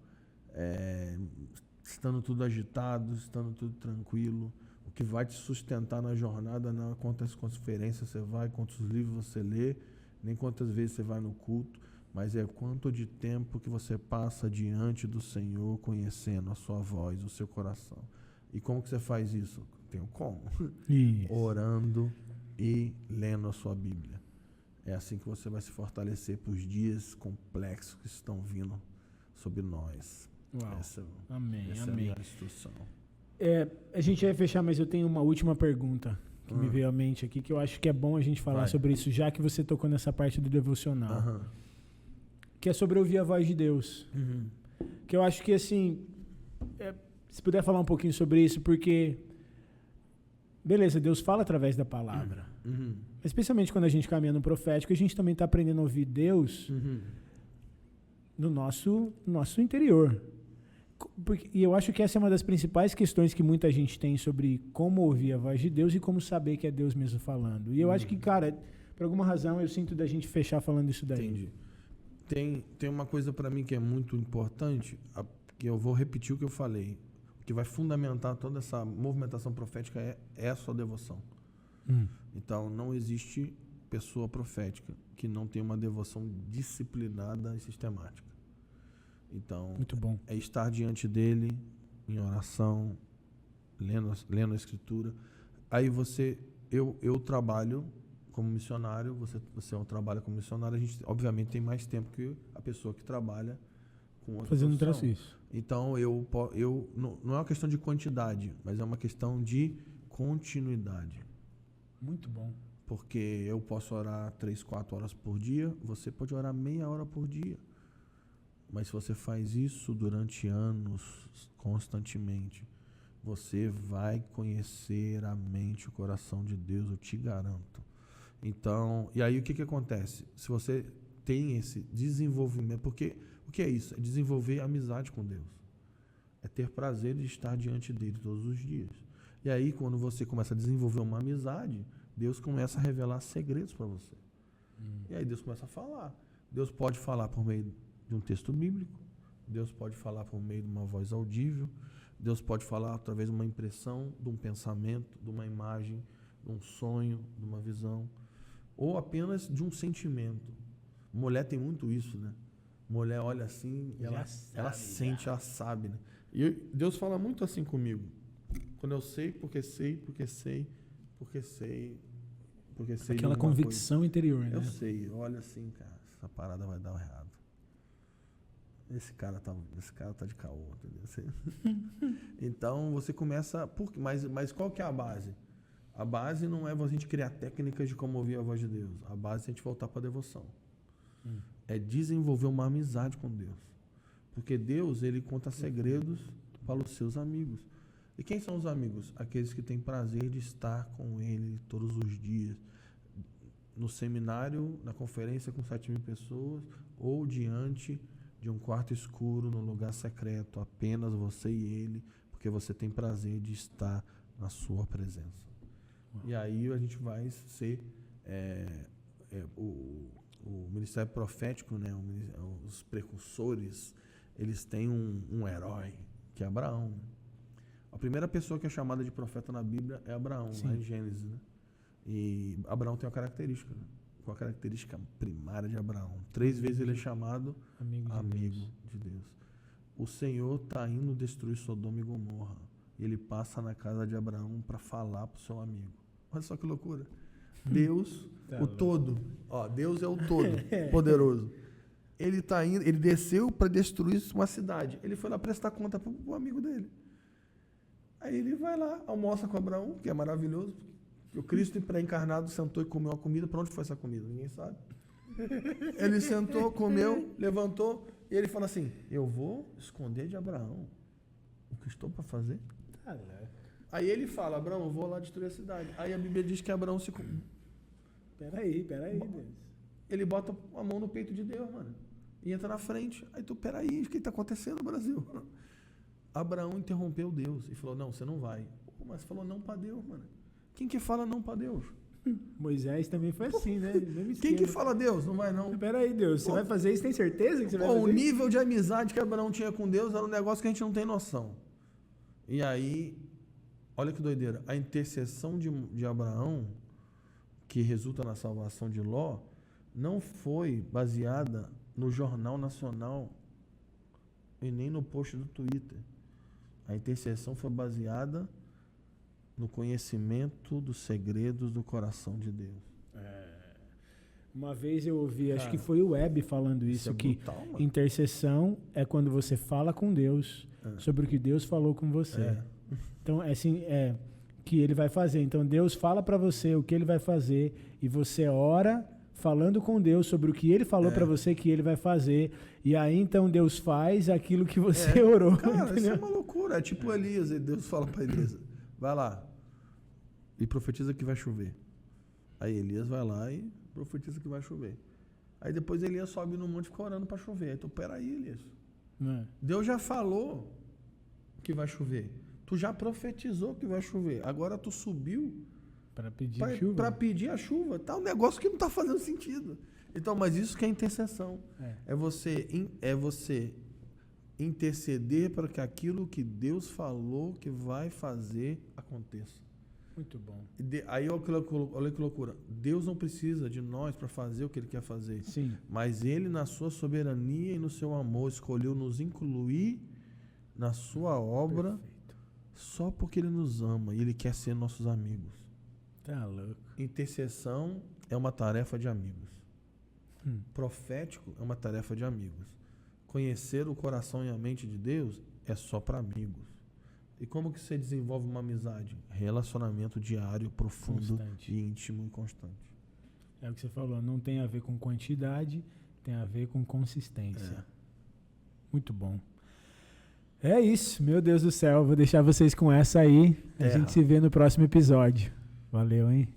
estando tudo agitado, estando tudo tranquilo. O que vai te sustentar na jornada não é quantas conferências você vai, quantos livros você lê, nem quantas vezes você vai no culto, mas é quanto de tempo que você passa diante do Senhor, conhecendo a sua voz, o seu coração. E como que você faz isso? Tem como? Isso. Orando e lendo a sua Bíblia. É assim que você vai se fortalecer para os dias complexos que estão vindo sobre nós. Uau. Essa Amém, é a amém. minha instrução. A gente vai fechar, mas eu tenho uma última pergunta que me veio à mente aqui, que eu acho que é bom a gente falar Vai. sobre isso, já que você tocou nessa parte do devocional. Aham. Que é sobre ouvir a voz de Deus. Uhum. Que eu acho que, assim, se puder falar um pouquinho sobre isso, porque, beleza, Deus fala através da palavra. Uhum. Especialmente quando a gente caminha no profético, a gente também está aprendendo a ouvir Deus Uhum. no nosso interior. E eu acho que essa é uma das principais questões que muita gente tem sobre como ouvir a voz de Deus e como saber que é Deus mesmo falando. E eu acho que, cara, por alguma razão, eu sinto da gente fechar falando isso daí. Entendi. Tem uma coisa para mim que é muito importante, que eu vou repetir o que eu falei. O que vai fundamentar toda essa movimentação profética é a sua devoção. Então, não existe pessoa profética que não tenha uma devoção disciplinada e sistemática. Então, Muito bom. é estar diante dele em oração, lendo a Escritura. Aí eu trabalho como missionário, você trabalha como missionário, a gente obviamente tem mais tempo que a pessoa que trabalha com outra Fazendo profissão. isso. Então, não é uma questão de quantidade, mas é uma questão de continuidade. Muito bom. Porque eu posso orar 3, 4 horas por dia, você pode orar meia hora por dia. Mas se você faz isso durante anos, constantemente, você vai conhecer a mente e o coração de Deus, eu te garanto. Então, e aí o que acontece? Se você tem esse desenvolvimento, porque o que é isso? É desenvolver amizade com Deus. É ter prazer de estar diante dele todos os dias. E aí, quando você começa a desenvolver uma amizade, Deus começa a revelar segredos para você. E aí Deus começa a falar. Deus pode falar por meio de um texto bíblico, Deus pode falar por meio de uma voz audível, Deus pode falar através de uma impressão, de um pensamento, de uma imagem, de um sonho, de uma visão, ou apenas de um sentimento. Mulher tem muito isso, né? Mulher olha assim e ela sente, ela sabe, né? E Deus fala muito assim comigo. Quando eu sei, porque sei, porque sei, porque sei. Porque sei de Aquela alguma convicção interior, né? coisa. Eu sei, olha assim, cara, essa parada vai dar errado. Esse cara tá de caô, entendeu? Então você começa. Mas qual que é a base? A base não é a gente criar técnicas de como ouvir a voz de Deus. A base é a gente voltar para a devoção. É desenvolver uma amizade com Deus. Porque Deus, ele conta segredos para os seus amigos. E quem são os amigos? Aqueles que têm prazer de estar com ele todos os dias. No seminário, na conferência com 7.000 pessoas, ou diante de um quarto escuro, num lugar secreto, apenas você e ele, porque você tem prazer de estar na sua presença. E aí a gente vai ser o ministério profético, né? Os precursores, eles têm um herói, que é Abraão. A primeira pessoa que é chamada de profeta na Bíblia é Abraão, lá em Gênesis, né? E Abraão tem uma característica, né? Qual a característica primária de Abraão? 3 vezes ele é chamado amigo de Deus. O Senhor está indo destruir Sodoma e Gomorra. E ele passa na casa de Abraão para falar para o seu amigo. Olha só que loucura. Deus, o todo. Ó, Deus é o todo, poderoso. Ele tá indo, ele desceu para destruir uma cidade. Ele foi lá prestar conta para o amigo dele. Aí ele vai lá, almoça com Abraão, que é maravilhoso. O Cristo pré-encarnado sentou e comeu a comida. Para onde foi essa comida? Ninguém sabe. Ele sentou, comeu, levantou, e ele fala assim: eu vou esconder de Abraão o que estou para fazer. Aí ele fala: Abraão, eu vou lá destruir a cidade. Aí a Bíblia diz que Abraão se... Peraí, Deus. Ele bota a mão no peito de Deus, mano, e entra na frente. Aí tu, peraí, o que está acontecendo no Brasil? Abraão interrompeu Deus e falou: não, você não vai. Mas falou não para Deus, mano. Quem que fala não para Deus? Moisés também foi assim, né? Quem que fala Deus? Não vai não. Peraí, Deus, você vai fazer isso? Tem certeza que você vai fazer? O nível de amizade que Abraão tinha com Deus era um negócio que a gente não tem noção. E aí, olha que doideira. A intercessão de Abraão, que resulta na salvação de Ló, não foi baseada no Jornal Nacional e nem no post do Twitter. A intercessão foi baseada no conhecimento dos segredos do coração de Deus. Uma vez eu ouvi, acho que foi o Web falando isso, que brutal, intercessão é quando você fala com Deus sobre o que Deus falou com você. Então, assim, que ele vai fazer. Então, Deus fala para você o que ele vai fazer e você ora falando com Deus sobre o que ele falou para você que ele vai fazer. E aí, então, Deus faz aquilo que você orou. Cara, entendeu? Isso é uma loucura. É tipo Elias. Deus fala para Elias: vai lá e profetiza que vai chover. Aí Elias vai lá e profetiza que vai chover. Aí depois Elias sobe no monte e fica orando para chover. Aí tu, peraí, Elias. Deus já falou que vai chover. Tu já profetizou que vai chover. Agora tu subiu para pedir a chuva. Tá um negócio que não tá fazendo sentido. Então, mas isso que é intercessão. É você interceder para que aquilo que Deus falou que vai fazer aconteça. Muito bom. Aí olha que loucura. Deus não precisa de nós para fazer o que Ele quer fazer. Sim. Mas Ele, na sua soberania e no seu amor, escolheu nos incluir na sua obra. Perfeito. Só porque Ele nos ama e Ele quer ser nossos amigos. Tá louco. Intercessão é uma tarefa de amigos. Profético é uma tarefa de amigos. Conhecer o coração e a mente de Deus é só para amigos. E como que você desenvolve uma amizade? Relacionamento diário, profundo, e íntimo e constante. É o que você falou, não tem a ver com quantidade, tem a ver com consistência. Muito bom. É isso, meu Deus do céu, vou deixar vocês com essa aí. A gente se vê no próximo episódio. Valeu, hein?